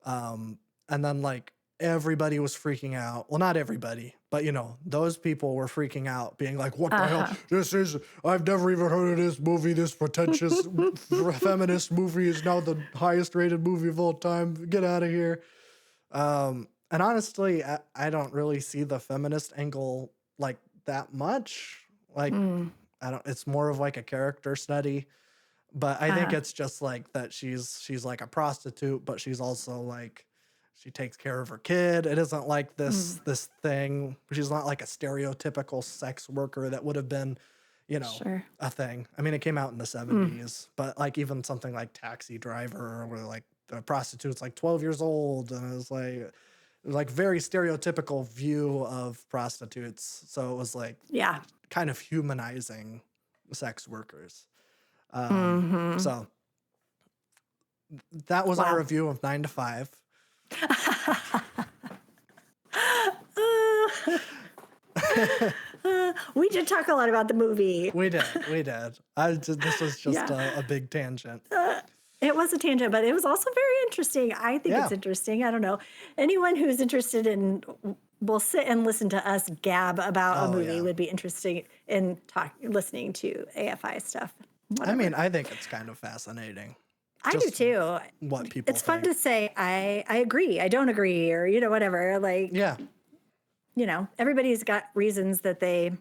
And then like everybody was freaking out. Well, not everybody, but you know, those people were freaking out, being like, what the hell? Uh-huh. I've never even heard of this movie. This pretentious feminist movie is now the highest rated movie of all time. Get out of here. And honestly, I don't really see the feminist angle like that much. Like, Mm. I don't, it's more of like a character study. But I think Uh-huh. it's just like that she's like a prostitute, but she's also like she takes care of her kid. It isn't like Mm. this thing. She's not like a stereotypical sex worker that would have been, you know, Sure. a thing. I mean, it came out in the Mm. 70s, but like even something like Taxi Driver, where like the prostitute's like 12 years old, and it was like very stereotypical view of prostitutes. So it was like Yeah. kind of humanizing sex workers. Hmm. So that was our Wow. review of 9 to 5. We did talk a lot about the movie. We did. This was just Yeah. a big tangent. It was a tangent, but it was also very interesting. I think Yeah. it's interesting. I don't know. Anyone who's interested in will sit and listen to us gab about a Oh, movie yeah. would be interesting in listening to AFI stuff. I Whatever. mean, I think it's kind of fascinating I do just too. what people It's fun think. to say I agree, I don't agree, or whatever. Like, Yeah. everybody's got reasons that they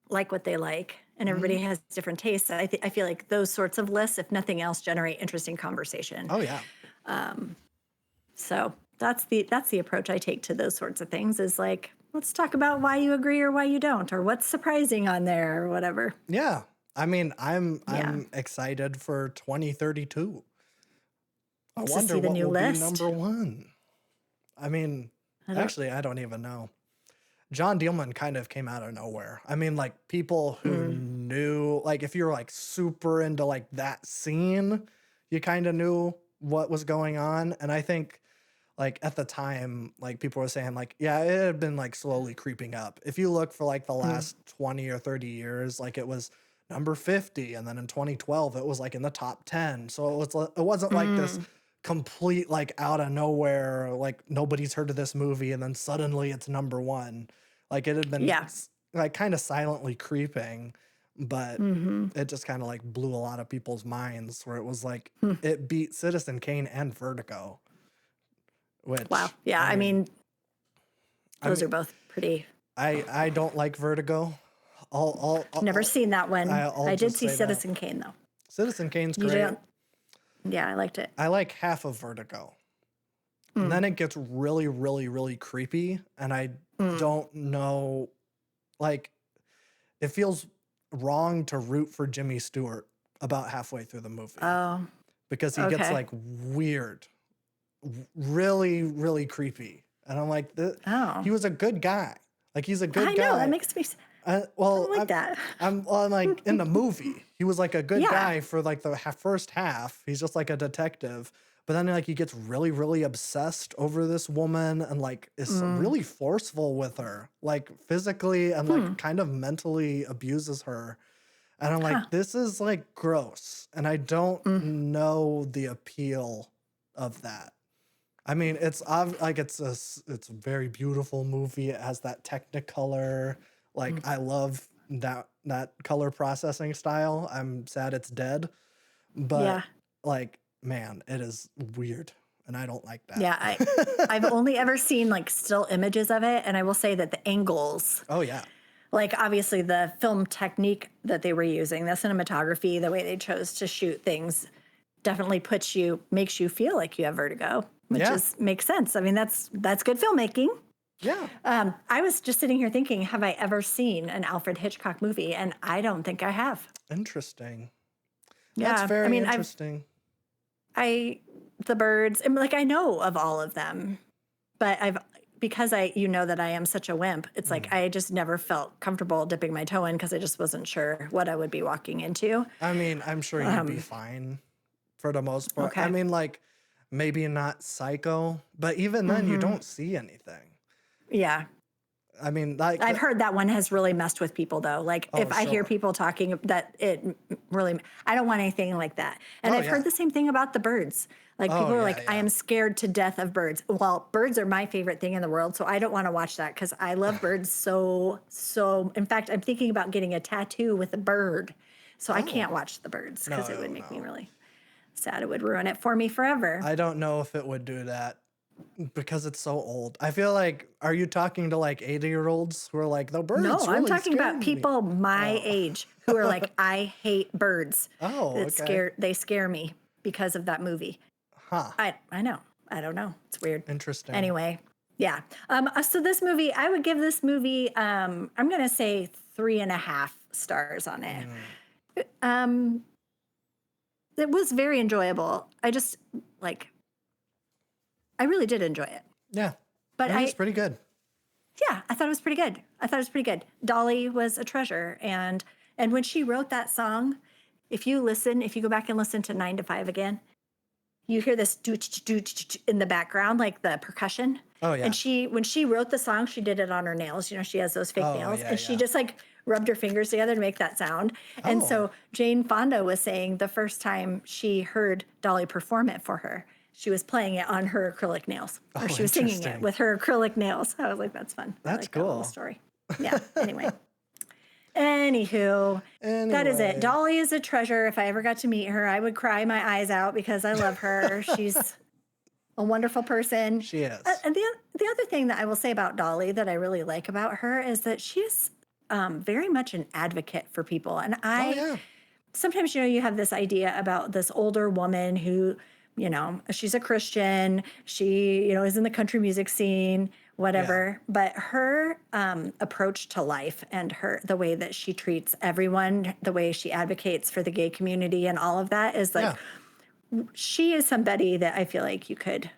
like what they like, and everybody Mhm. has different tastes. I feel like those sorts of lists, if nothing else, generate interesting conversation. Oh, yeah. So that's the approach I take to those sorts of things. Is like, let's talk about why you agree or why you don't, or what's surprising on there, or whatever. Yeah. I mean, I'm Yeah. excited for 2032. I To wonder see the what new will be list. number one. I mean, I don't. actually, I don't even know. John Dielman kind of came out of nowhere. I mean, like people who Mm. knew, like if you're like super into like that scene, you kind of knew what was going on. And I think like at the time, like people were saying like, yeah, it had been like slowly creeping up. If you look for like the Mm. last 20 or 30 years, like it was number 50, and then in 2012 it was like in the top 10. So it wasn't like this Mm. complete like out of nowhere, like nobody's heard of this movie and then suddenly it's number one. Like it had been Yeah. like kind of silently creeping, but Hmm. it just kind of like blew a lot of people's minds, where it was like Hmm. it beat Citizen Kane and Vertigo, Wow. which Yeah. I mean, I those mean are both pretty. I don't like Vertigo. Never seen that one. I'll I did just see say that Citizen Kane though. Citizen Kane's You great. don't. Yeah, I liked it. I like half of Vertigo. And Mm. then it gets really, really, really creepy. And I Mm. don't know, like, it feels wrong to root for Jimmy Stewart about halfway through the movie, Oh. because he gets Okay. like weird, really, really creepy. And I'm like, Oh. he was a good guy. Like, he's a I good know that guy. makes me. I Well, don't like that. I'm like in the movie, he was like a good Yeah. guy for like the first half. He's just like a detective, but then like he gets really, really obsessed over this woman and like is Mm. really forceful with her, like physically and Hmm. like kind of mentally abuses her. And I'm Huh. like, this is like gross, and I don't Mm. know the appeal of that. I mean, like it's a very beautiful movie. It has that Technicolor. Like Mm. I love that color processing style. I'm sad it's dead, but Yeah. like man, it is weird, and I don't like that. Yeah. I've only ever seen like still images of it, and I will say that the angles, Oh yeah, like obviously the film technique that they were using, the cinematography, the way they chose to shoot things, definitely makes you feel like you have vertigo, which Yeah. makes sense. I mean, that's good filmmaking. yeah, I was just sitting here thinking, have I ever seen an Alfred Hitchcock movie? And I don't think I have. interesting. Yeah, That's I very mean, interesting. the birds, and like I know of all of them, but because that I am such a wimp, it's like Mm. I just never felt comfortable dipping my toe in because I just wasn't sure what I would be walking into. I mean, I'm sure you'd be Um, fine for the most part. I okay. mean, like maybe not Psycho, but even then, you Hmm. don't see anything. Yeah. I mean, like, I've heard that one has really messed with people though. Like if I hear sure. people talking that it really, I don't want anything like that. And Oh, I've heard yeah. the same thing about the birds. Like people Oh, are yeah, like, I yeah. am scared to death of birds. Well, birds are my favorite thing in the world. So I don't want to watch that because I love birds so. In fact, I'm thinking about getting a tattoo with a bird. So I can't Oh, watch the birds because it no, would make me no. really sad. It would ruin it for me forever. I don't know if it would do that because it's so old. I feel like, are you talking to like 80-year-olds who are like, the birds No, I'm really talking scared about me? people my Oh, age who are like, I hate birds. oh, okay. They scare me because of that movie. Huh. I know. I don't know. It's weird. Interesting. Anyway, yeah. So this movie, I would give this movie, I'm gonna say 3.5 stars on it. Um, it was very enjoyable. I really did enjoy it. Yeah. But It was pretty good. yeah, I thought it was pretty good. Dolly was a treasure, and when she wrote that song, if you go back and listen to 9 to 5 again, you hear this in the background, like the percussion. Oh, yeah. And when she wrote the song, she did it on her nails. You know, she has those fake Oh, nails, yeah, and she yeah. just like rubbed her fingers together to make that sound. And Oh. so Jane Fonda was saying the first time she heard Dolly perform it for her, she was playing it on her acrylic nails, or Oh, she was singing it interesting. with her acrylic nails. I was like, that's fun. I That's like that little cool. story. Yeah. Anyway. Anywho, that is Anyway. it. Dolly is a treasure. If I ever got to meet her, I would cry my eyes out because I love her. She's a wonderful person. She is. And the other thing that I will say about Dolly that I really like about her is that she's very much an advocate for people. And Oh, yeah. sometimes, you have this idea about this older woman who, she's a Christian, she, is in the country music scene, whatever. But her approach to life and the way that she treats everyone, the way she advocates for the gay community and all of that is like, she is somebody that I feel like you could,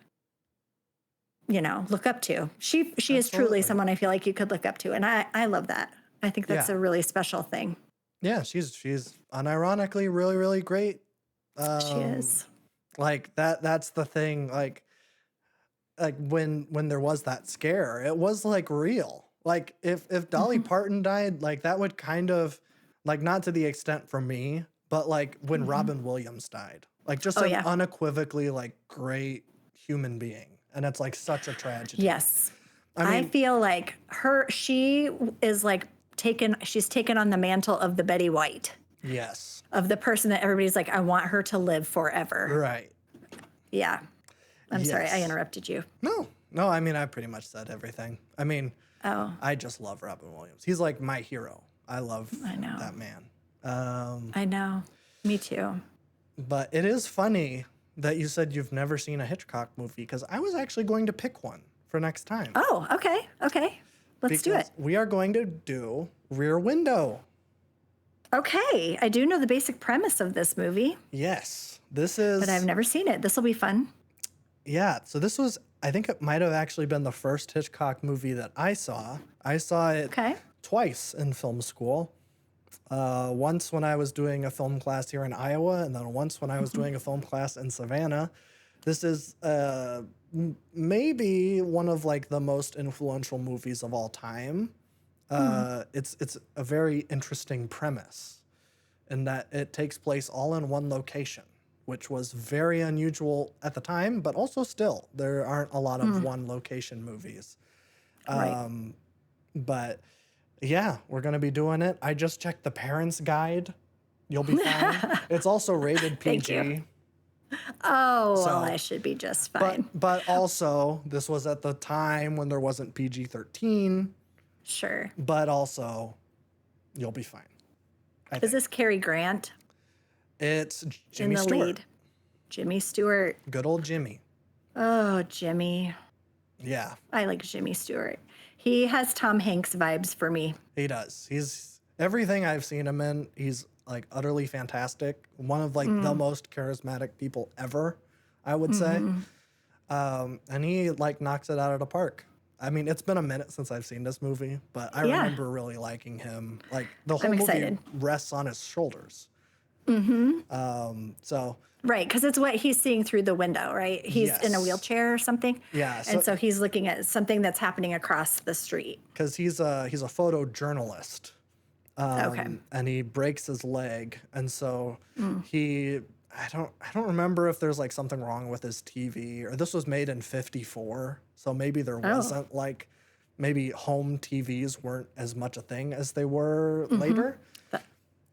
look up to. She is truly Absolutely. someone I feel like you could look up to. And I love that. I think that's Yeah. a really special thing. Yeah, she's unironically really, really great. She is. Like that's the thing. Like when there was that scare, it was like real. Like if Dolly Parton died, like that would kind of, like, not to the extent for me, but like when Robin Williams died, like just Oh, an yeah. unequivocally like great human being, and it's like such a tragedy. Yes. I I mean, feel like she is like she's taken on the mantle of the Betty White, yes, of the person that everybody's like, I want her to live forever. right. Yeah. I'm sorry, I Yes. interrupted you. No. I mean, I pretty much said everything. I mean, Oh, I just love Robin Williams. He's like my hero. I love I know. that man. I know. Me too. But it is funny that you said you've never seen a Hitchcock movie, because I was actually going to pick one for next time. Oh, okay. Okay. Let's do Because it. we are going to do Rear Window. Okay. I do know the basic premise of this movie, Yes, this is. but I've never seen it. This will be fun. Yeah, so this was. I think it might have actually been the first Hitchcock movie that I saw. I saw it Okay. twice in film school. Once when I was doing a film class here in Iowa, and then once when I was doing a film class in Savannah. This is maybe one of like the most influential movies of all time. It's a very interesting premise in that it takes place all in one location, which was very unusual at the time, but also still there aren't a lot of one location movies. Right. But yeah, we're going to be doing it. I just checked the parents' guide. You'll be fine. It's also rated Thank PG. you. Oh, well, So- I should be just fine. But also, this was at the time when there wasn't PG-13, Sure. but also, you'll be fine. I Is think. this Cary Grant It's in Jimmy the Stewart. lead? Jimmy Stewart. Good old Jimmy. Oh, Jimmy. Yeah, I like Jimmy Stewart. He has Tom Hanks vibes for me. he does. He's everything I've seen him in, he's like utterly fantastic. One of like the most charismatic people ever, I would say. And he like knocks it out of the park. I mean, it's been a minute since I've seen this movie, but I Yeah. remember really liking him. Like the whole movie excited. rests on his shoulders. So Right, because it's what he's seeing through the window, right? He's in a yes, wheelchair or something. yeah. And So so he's looking at something that's happening across the street. because he's a photojournalist, Okay. and he breaks his leg, and so Mm. he I don't remember if there's like something wrong with his TV, or this was made in '54, so maybe there Oh. wasn't like maybe home TVs weren't as much a thing as they were Mm-hmm. later.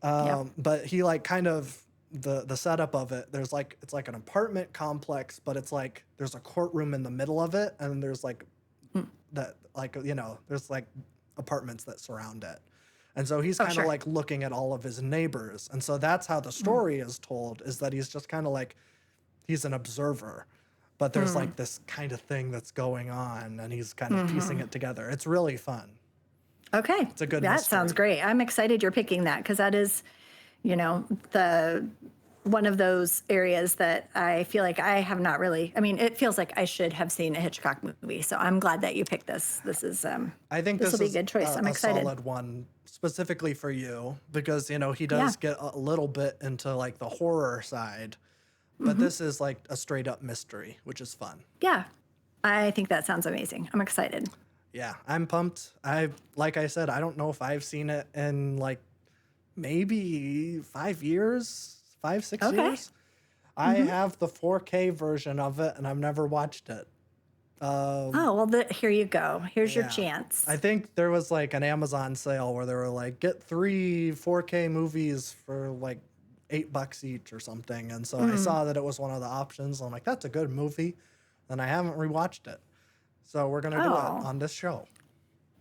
Yeah. But he like kind of the setup of it. There's like it's like an apartment complex, but it's like there's a courtroom in the middle of it, and there's like Mm. that like there's like apartments that surround it. And so he's Oh, kind of sure. like looking at all of his neighbors. And so that's how the Mm. story is told, is that he's just kind of like he's an observer. But there's Mm. like this kind of thing that's going on, and he's kind of piecing Mm-hmm. it together. It's really fun. Okay. It's a good That sounds mystery. great. I'm excited you're picking that because that is, the one of those areas that I feel like I have not really. I mean, it feels like I should have seen a Hitchcock movie. So I'm glad that you picked this. This is I think this will this be a is good choice. I'm a excited. solid one specifically for you because he Yeah. does get a little bit into like the horror side, but Hmm. this is like a straight up mystery, which is fun. Yeah. I think that sounds amazing. I'm excited. Yeah, I'm pumped. Like I said, I don't know if I've seen it in like maybe 5 years, 5, 6 Okay. years. I have the 4K version of it, and I've never watched it. Oh, well, here you go. Here's your Yeah. chance. I think there was like an Amazon sale where they were like, get 3 4K movies for like $8 each or something. And so I Mm. saw that it was one of the options. I'm like, that's a good movie. And I haven't rewatched it. So we're going to do it Oh, on this show.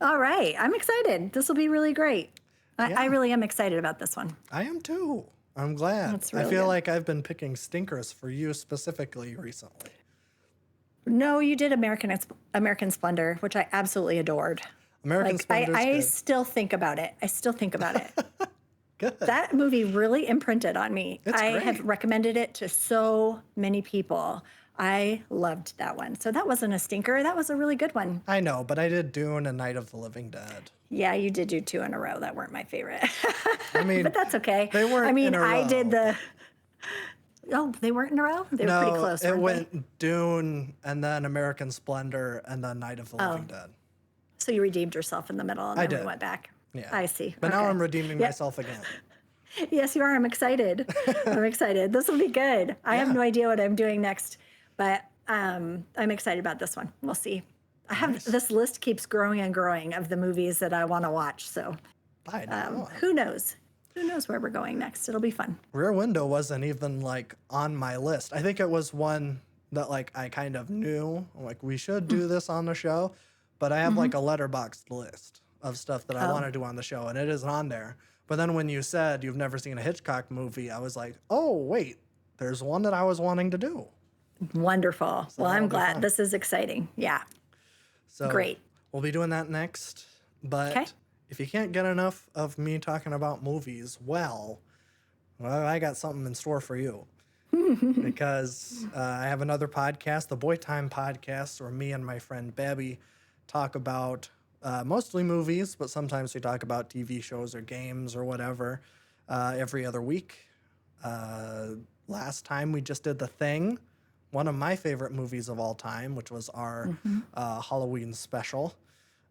all right. I'm excited. This will be really great. I Yeah, really am excited about this one. I am too. I'm glad. It's I really feel good. like I've been picking stinkers for you specifically recently. No, you did American Splendor, which I absolutely adored. American Like I, Splendor's I good. still think about it. I still think about it. Good. That movie really imprinted on me. It's I have great. recommended it to so many people. I loved that one. So that wasn't a stinker. That was a really good one. I know, but I did Dune and Night of the Living Dead. Yeah, you did do two in a row that weren't my favorite. I mean, But that's okay. they I weren't in mean, a I did row. the. Oh, they weren't in a row? They were pretty No, close, it weren't they? went Dune and then American Splendor and then Night of the Oh, Living Dead. so you redeemed yourself in the middle and I then we did. went back. Yeah. I see. But now Okay. I'm redeeming Yep. myself again. Yes, you are. I'm excited. I'm excited. This will be good. I have Yeah. no idea what I'm doing next, but I'm excited about this one. We'll see. I have Nice. this list keeps growing and growing of the movies that I want to watch. So I know. who knows? Who knows where we're going next? It'll be fun. Rear Window wasn't even like on my list. I think it was one that like I kind of knew. I'm like, we should do this on the show. But I have like a letterboxed list of stuff that I want Oh, to do on the show, and it isn't on there. But then when you said you've never seen a Hitchcock movie, I was like, oh wait, there's one that I was wanting to do. wonderful. So Well, that'll I'm be glad. fun. This is exciting. Yeah. So Great. we'll be doing that next. Okay. But if you can't get enough of me talking about movies, well, I got something in store for you. Because I have another podcast, the Boy Time Podcast, where me and my friend Babby talk about mostly movies, but sometimes we talk about TV shows or games or whatever every other week. Last time we just did The Thing, one of my favorite movies of all time, which was our Halloween special.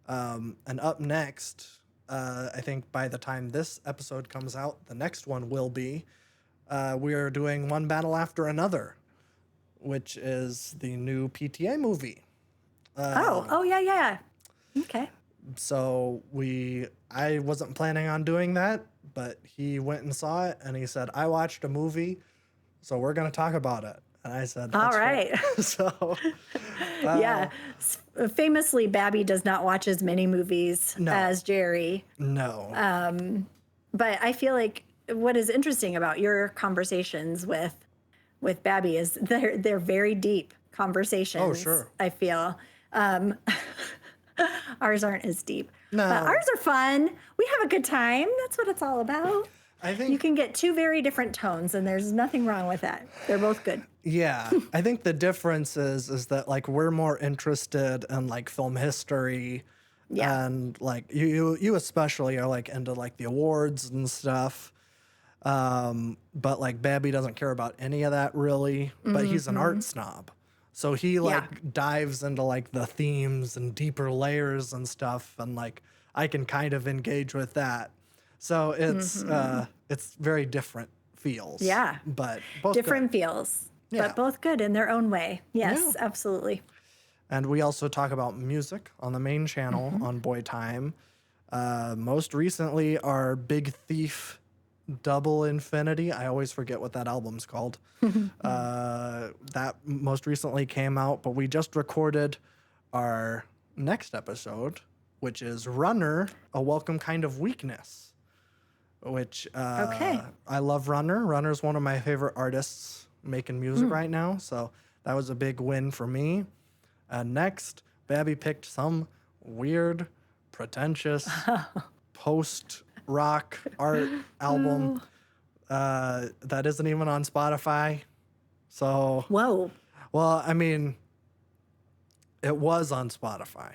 And up next, I think by the time this episode comes out, the next one will be we are doing One Battle After Another, which is the new PTA movie. Oh, yeah, yeah. Okay. So I wasn't planning on doing that, but he went and saw it, and he said, I watched a movie, so we're going to talk about it. And I said, All that's right. right. So, Yeah. Famously, Babby does not watch as many movies No. as Jerry. no. But I feel like what is interesting about your conversations with Babby is they're very deep conversations. Oh, sure. I feel ours aren't as deep, but No. ours are fun. We have a good time. That's what it's all about. I You think, can get two very different tones, and there's nothing wrong with that. They're both good. yeah, I think the difference is that like we're more interested in like film history. Yeah. And like you especially are like into like the awards and stuff. But like Babby doesn't care about any of that really, but he's an art snob. So he Yeah. like dives into like the themes and deeper layers and stuff, and like I can kind of engage with that. So it's very different feels. Yeah. But both good. Different feels, Yeah. but both good in their own way. Yes, Yeah. absolutely. And we also talk about music on the main channel on Boy Time. Most recently, our Big Thief Double Infinity. I always forget what that album's called. That most recently came out, but we just recorded our next episode, which is Runner, A Welcome Kind of Weakness, which Okay. I love Runner. Runner's one of my favorite artists making music right now, so that was a big win for me. And next, Babby picked some weird, pretentious post-rock art album that isn't even on Spotify. So, Whoa. well, I mean, it was on Spotify.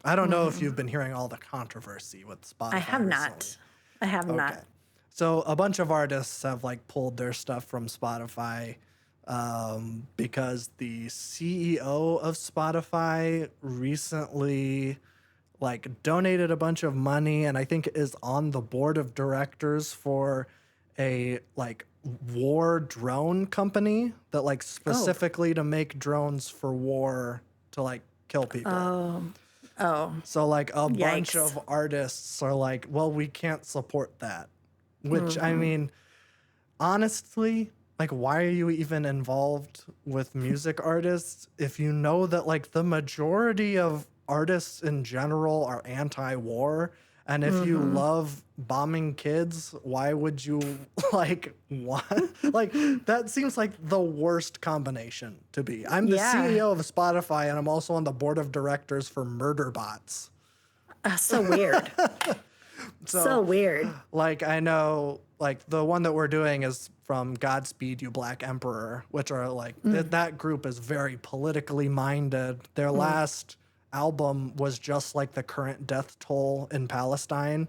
I don't know if you've been hearing all the controversy with Spotify. I have recently. not. I have not. So a bunch of artists have like pulled their stuff from Spotify because the CEO of Spotify recently like donated a bunch of money and I think is on the board of directors for a like war drone company that like specifically to make drones for war to like kill people. Oh, So like a bunch Yikes. of artists are like, well, we can't support that. Which I mean, honestly, like why are you even involved with music artists if you know that like the majority of artists in general are anti-war? And if you love bombing kids, why would you like what? Like that seems like the worst combination to be. I'm the Yeah. CEO of Spotify and I'm also on the board of directors for Murderbots. so weird. so weird. Like I know like the one that we're doing is from Godspeed You Black Emperor, which are like that group is very politically minded. Their last album was just like the current death toll in Palestine.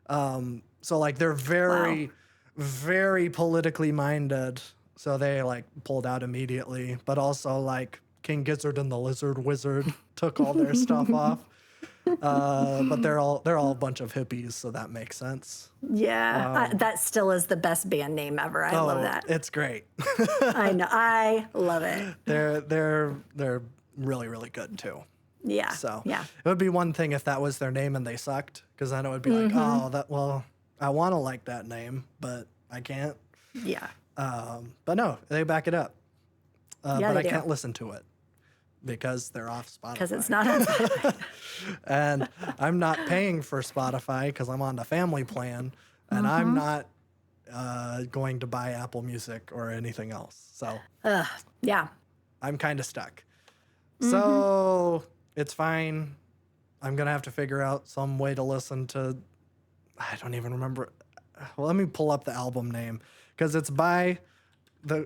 So like they're very very politically minded. So they like pulled out immediately, but also like King Gizzard and the Lizard Wizard took all their stuff off. But they're all a bunch of hippies, so that makes sense. Yeah. That still is the best band name ever. I love that. It's great. I know. I love it. they're really really good too. Yeah. So yeah. it would be one thing if that was their name and they sucked, because then it would be like, oh, that well, I want to like that name, but I can't. Yeah. But no, they back it up. Yeah, but they I do. can't listen to it because they're off Spotify. Because it's not on Spotify. And I'm not paying for Spotify because I'm on the family plan, and I'm not going to buy Apple Music or anything else. So Yeah. I'm kind of stuck. So it's fine. I'm going to have to figure out some way to listen to, I don't even remember. Well, let me pull up the album name because it's by the,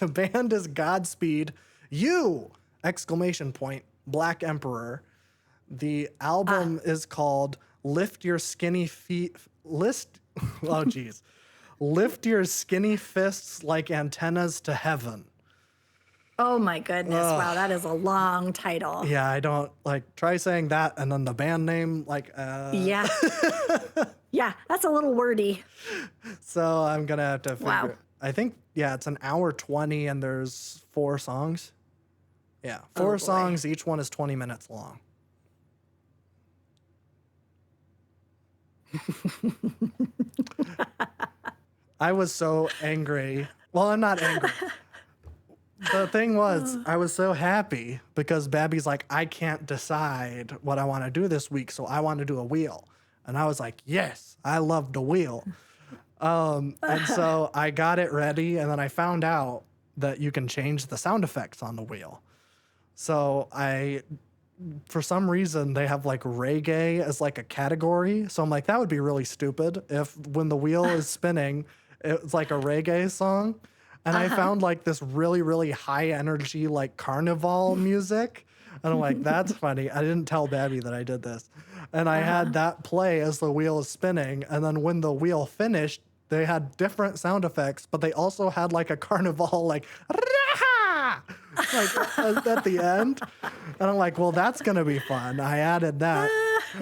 the band is Godspeed You! Exclamation point, Black Emperor. The album is called Lift Your Skinny Feet, oh geez. Lift Your Skinny Fists Like Antennas to Heaven. Oh my goodness. Wow. That is a long title. Yeah, I don't like try saying that and then the band name like Yeah. Yeah. That's a little wordy. so I'm going to have to figure Wow. I think it's an hour 20 and there's 4 songs. Yeah, 4 boy. songs, each one is 20 minutes long. I was so angry. Well, I'm not angry. The thing was, I was so happy because Babby's like, I can't decide what I want to do this week, so I want to do a wheel. And I was like, yes, I love the wheel. And so I got it ready, and then I found out that you can change the sound effects on the wheel. So for some reason, they have like reggae as like a category. So I'm like, that would be really stupid if when the wheel is spinning, it's like a reggae song. And I found like this really, really high energy, like carnival music. And I'm like, that's funny. I didn't tell Babby that I did this. And I had that play as the wheel is spinning. And then when the wheel finished, they had different sound effects, but they also had like a carnival, like, "Rah!" like at the end. And I'm like, well, that's going to be fun. I added that.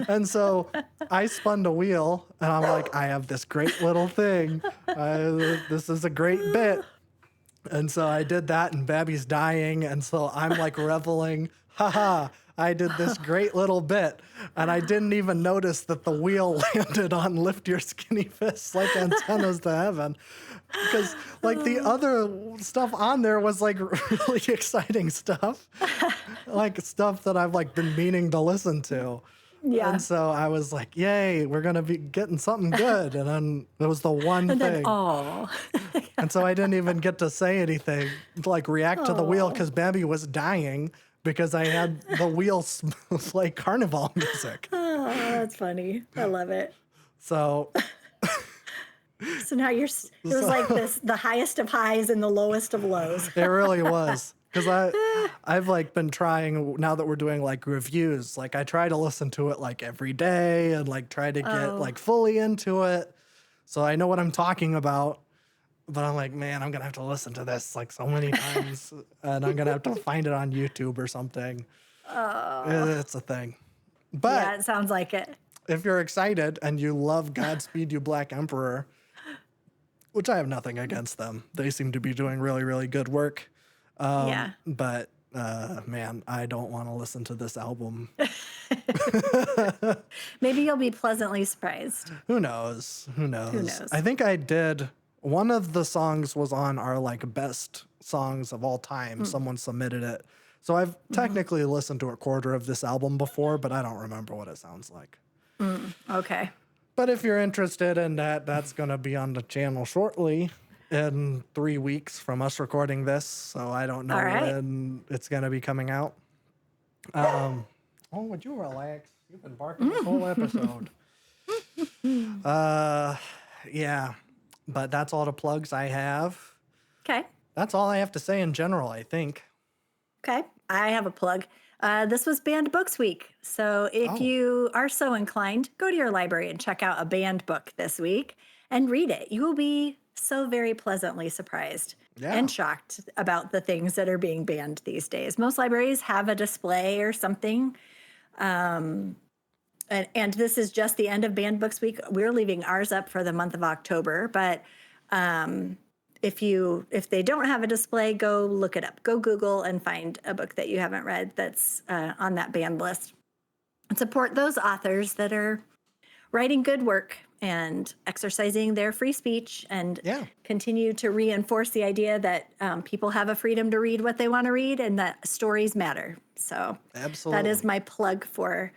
And so I spun the wheel and I'm like, I have this great little thing. This is a great bit. And so I did that, and Babby's dying. And so I'm like reveling, haha, I did this great little bit. And I didn't even notice that the wheel landed on Lift Your Skinny Fists like antennas to heaven. Because like the other stuff on there was like really exciting stuff, like stuff that I've like been meaning to listen to. Yeah. And so I was like, yay, we're going to be getting something good. And then it was the one And thing. then, oh, And so I didn't even get to say anything, to like react to the wheel, because Babby was dying because I had the wheel play carnival music. oh, that's funny. I love it. So So now it was like the highest of highs and the lowest of lows. it really was. Because I've like been trying, now that we're doing like reviews, like I try to listen to it like every day and like try to get like fully into it. So I know what I'm talking about. But I'm like, man, I'm going to have to listen to this like so many times, and I'm going to have to find it on YouTube or something. It's a thing. But Yeah, it sounds like it. if you're excited and you love Godspeed You Black Emperor, which I have nothing against them, they seem to be doing really, really good work. Yeah. But man, I don't want to listen to this album. Maybe you'll be pleasantly surprised. Who knows? Who knows? Who knows? I think I did. One of the songs was on our like best songs of all time. Someone submitted it. So I've technically listened to a quarter of this album before, but I don't remember what it sounds like. Okay. But if you're interested in that, that's going to be on the channel shortly in 3 weeks from us recording this. So I don't know All right. when it's going to be coming out. Oh, would you relax? You've been barking this whole episode. Yeah. But that's all the plugs I have. Okay. That's all I have to say in general, I think. Okay. I have a plug. This was Banned Books Week. So if you are so inclined, go to your library and check out a banned book this week and read it. You will be so very pleasantly surprised and shocked about the things that are being banned these days. Most libraries have a display or something. And this is just the end of Banned Books Week. We're leaving ours up for the month of October, but if they don't have a display, go look it up. Go Google and find a book that you haven't read that's on that banned list. And support those authors that are writing good work and exercising their free speech, and continue to reinforce the idea that people have a freedom to read what they want to read and that stories matter. So Absolutely. that is my plug for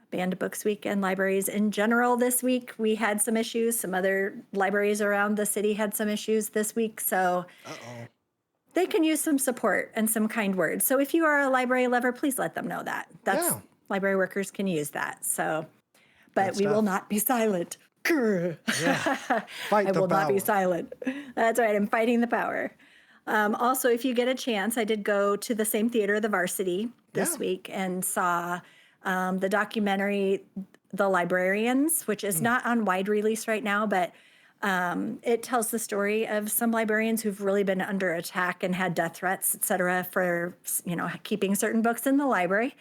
Banned Books Week and libraries in general this week. We had some issues. Some other libraries around the city had some issues this week. So they can use some support and some kind words. So if you are a library lover, please let them know that. Library workers can use that. So, but we will not be silent. Fight I the will not be power. silent. That's right. I'm fighting the power. Also, if you get a chance, I did go to the same theater, the Varsity, this week and saw the documentary, The Librarians, which is not on wide release right now, but it tells the story of some librarians who've really been under attack and had death threats, et cetera, for, keeping certain books in the library.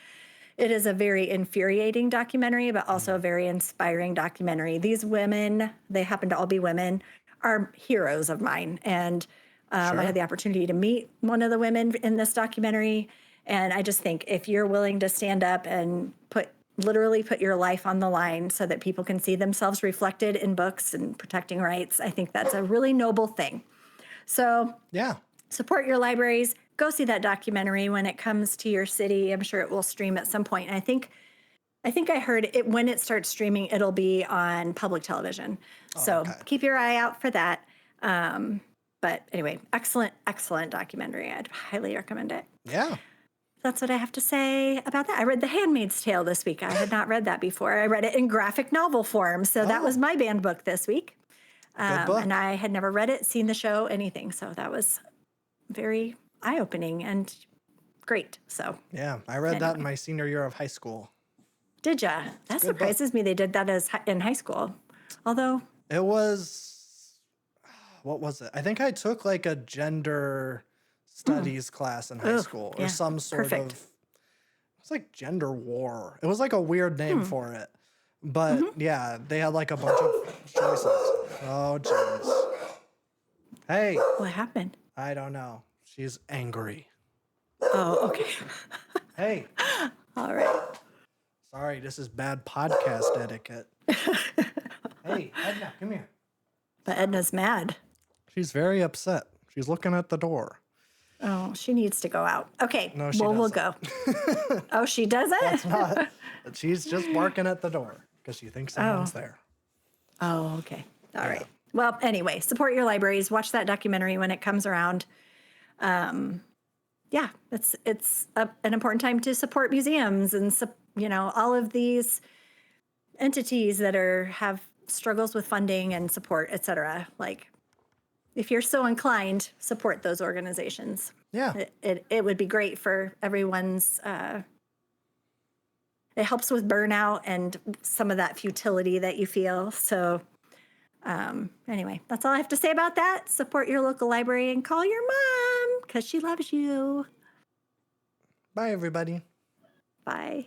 It is a very infuriating documentary, but also a very inspiring documentary. These women, they happen to all be women, are heroes of mine. And I had the opportunity to meet one of the women in this documentary. And I just think if you're willing to stand up and literally put your life on the line so that people can see themselves reflected in books and protecting rights, I think that's a really noble thing. So support your libraries. Go see that documentary when it comes to your city. I'm sure it will stream at some point. And I think I heard it when it starts streaming, it'll be on public television. So keep your eye out for that. But anyway, excellent documentary. I'd highly recommend it. Yeah. That's what I have to say about that. I read The Handmaid's Tale this week. I had not read that before. I read it in graphic novel form. So that was my banned book this week. Good book. And I had never read it, seen the show, anything. So that was very eye-opening and great. So Yeah, I read that in my senior year of high school. did ya? That surprises me they did that in high school. Although It was what was it? I think I took like a gender studies class in high Ooh, school or yeah, some sort perfect. of, it was like gender war. It was like a weird name for it. But Mm-hmm. yeah, they had like a bunch of choices. Oh, jeez. Hey, What happened? I don't know. She's angry. Oh, okay. Hey, All right. sorry, this is bad podcast etiquette. Hey, Edna, come here. But Edna's mad. She's very upset. She's looking at the door. Oh, she needs to go out. Okay. No, she well, we'll doesn't. go. Oh, she doesn't? Not. She's just barking at the door because she thinks someone's there. Oh, okay. All Yeah. right. Well, anyway, support your libraries. Watch that documentary when it comes around. Yeah, it's an important time to support museums and all of these entities that have struggles with funding and support, et cetera. Like, if you're so inclined, support those organizations. Yeah. It would be great for everyone's. It helps with burnout and some of that futility that you feel. So, anyway, that's all I have to say about that. Support your local library and call your mom because she loves you. Bye, everybody. Bye.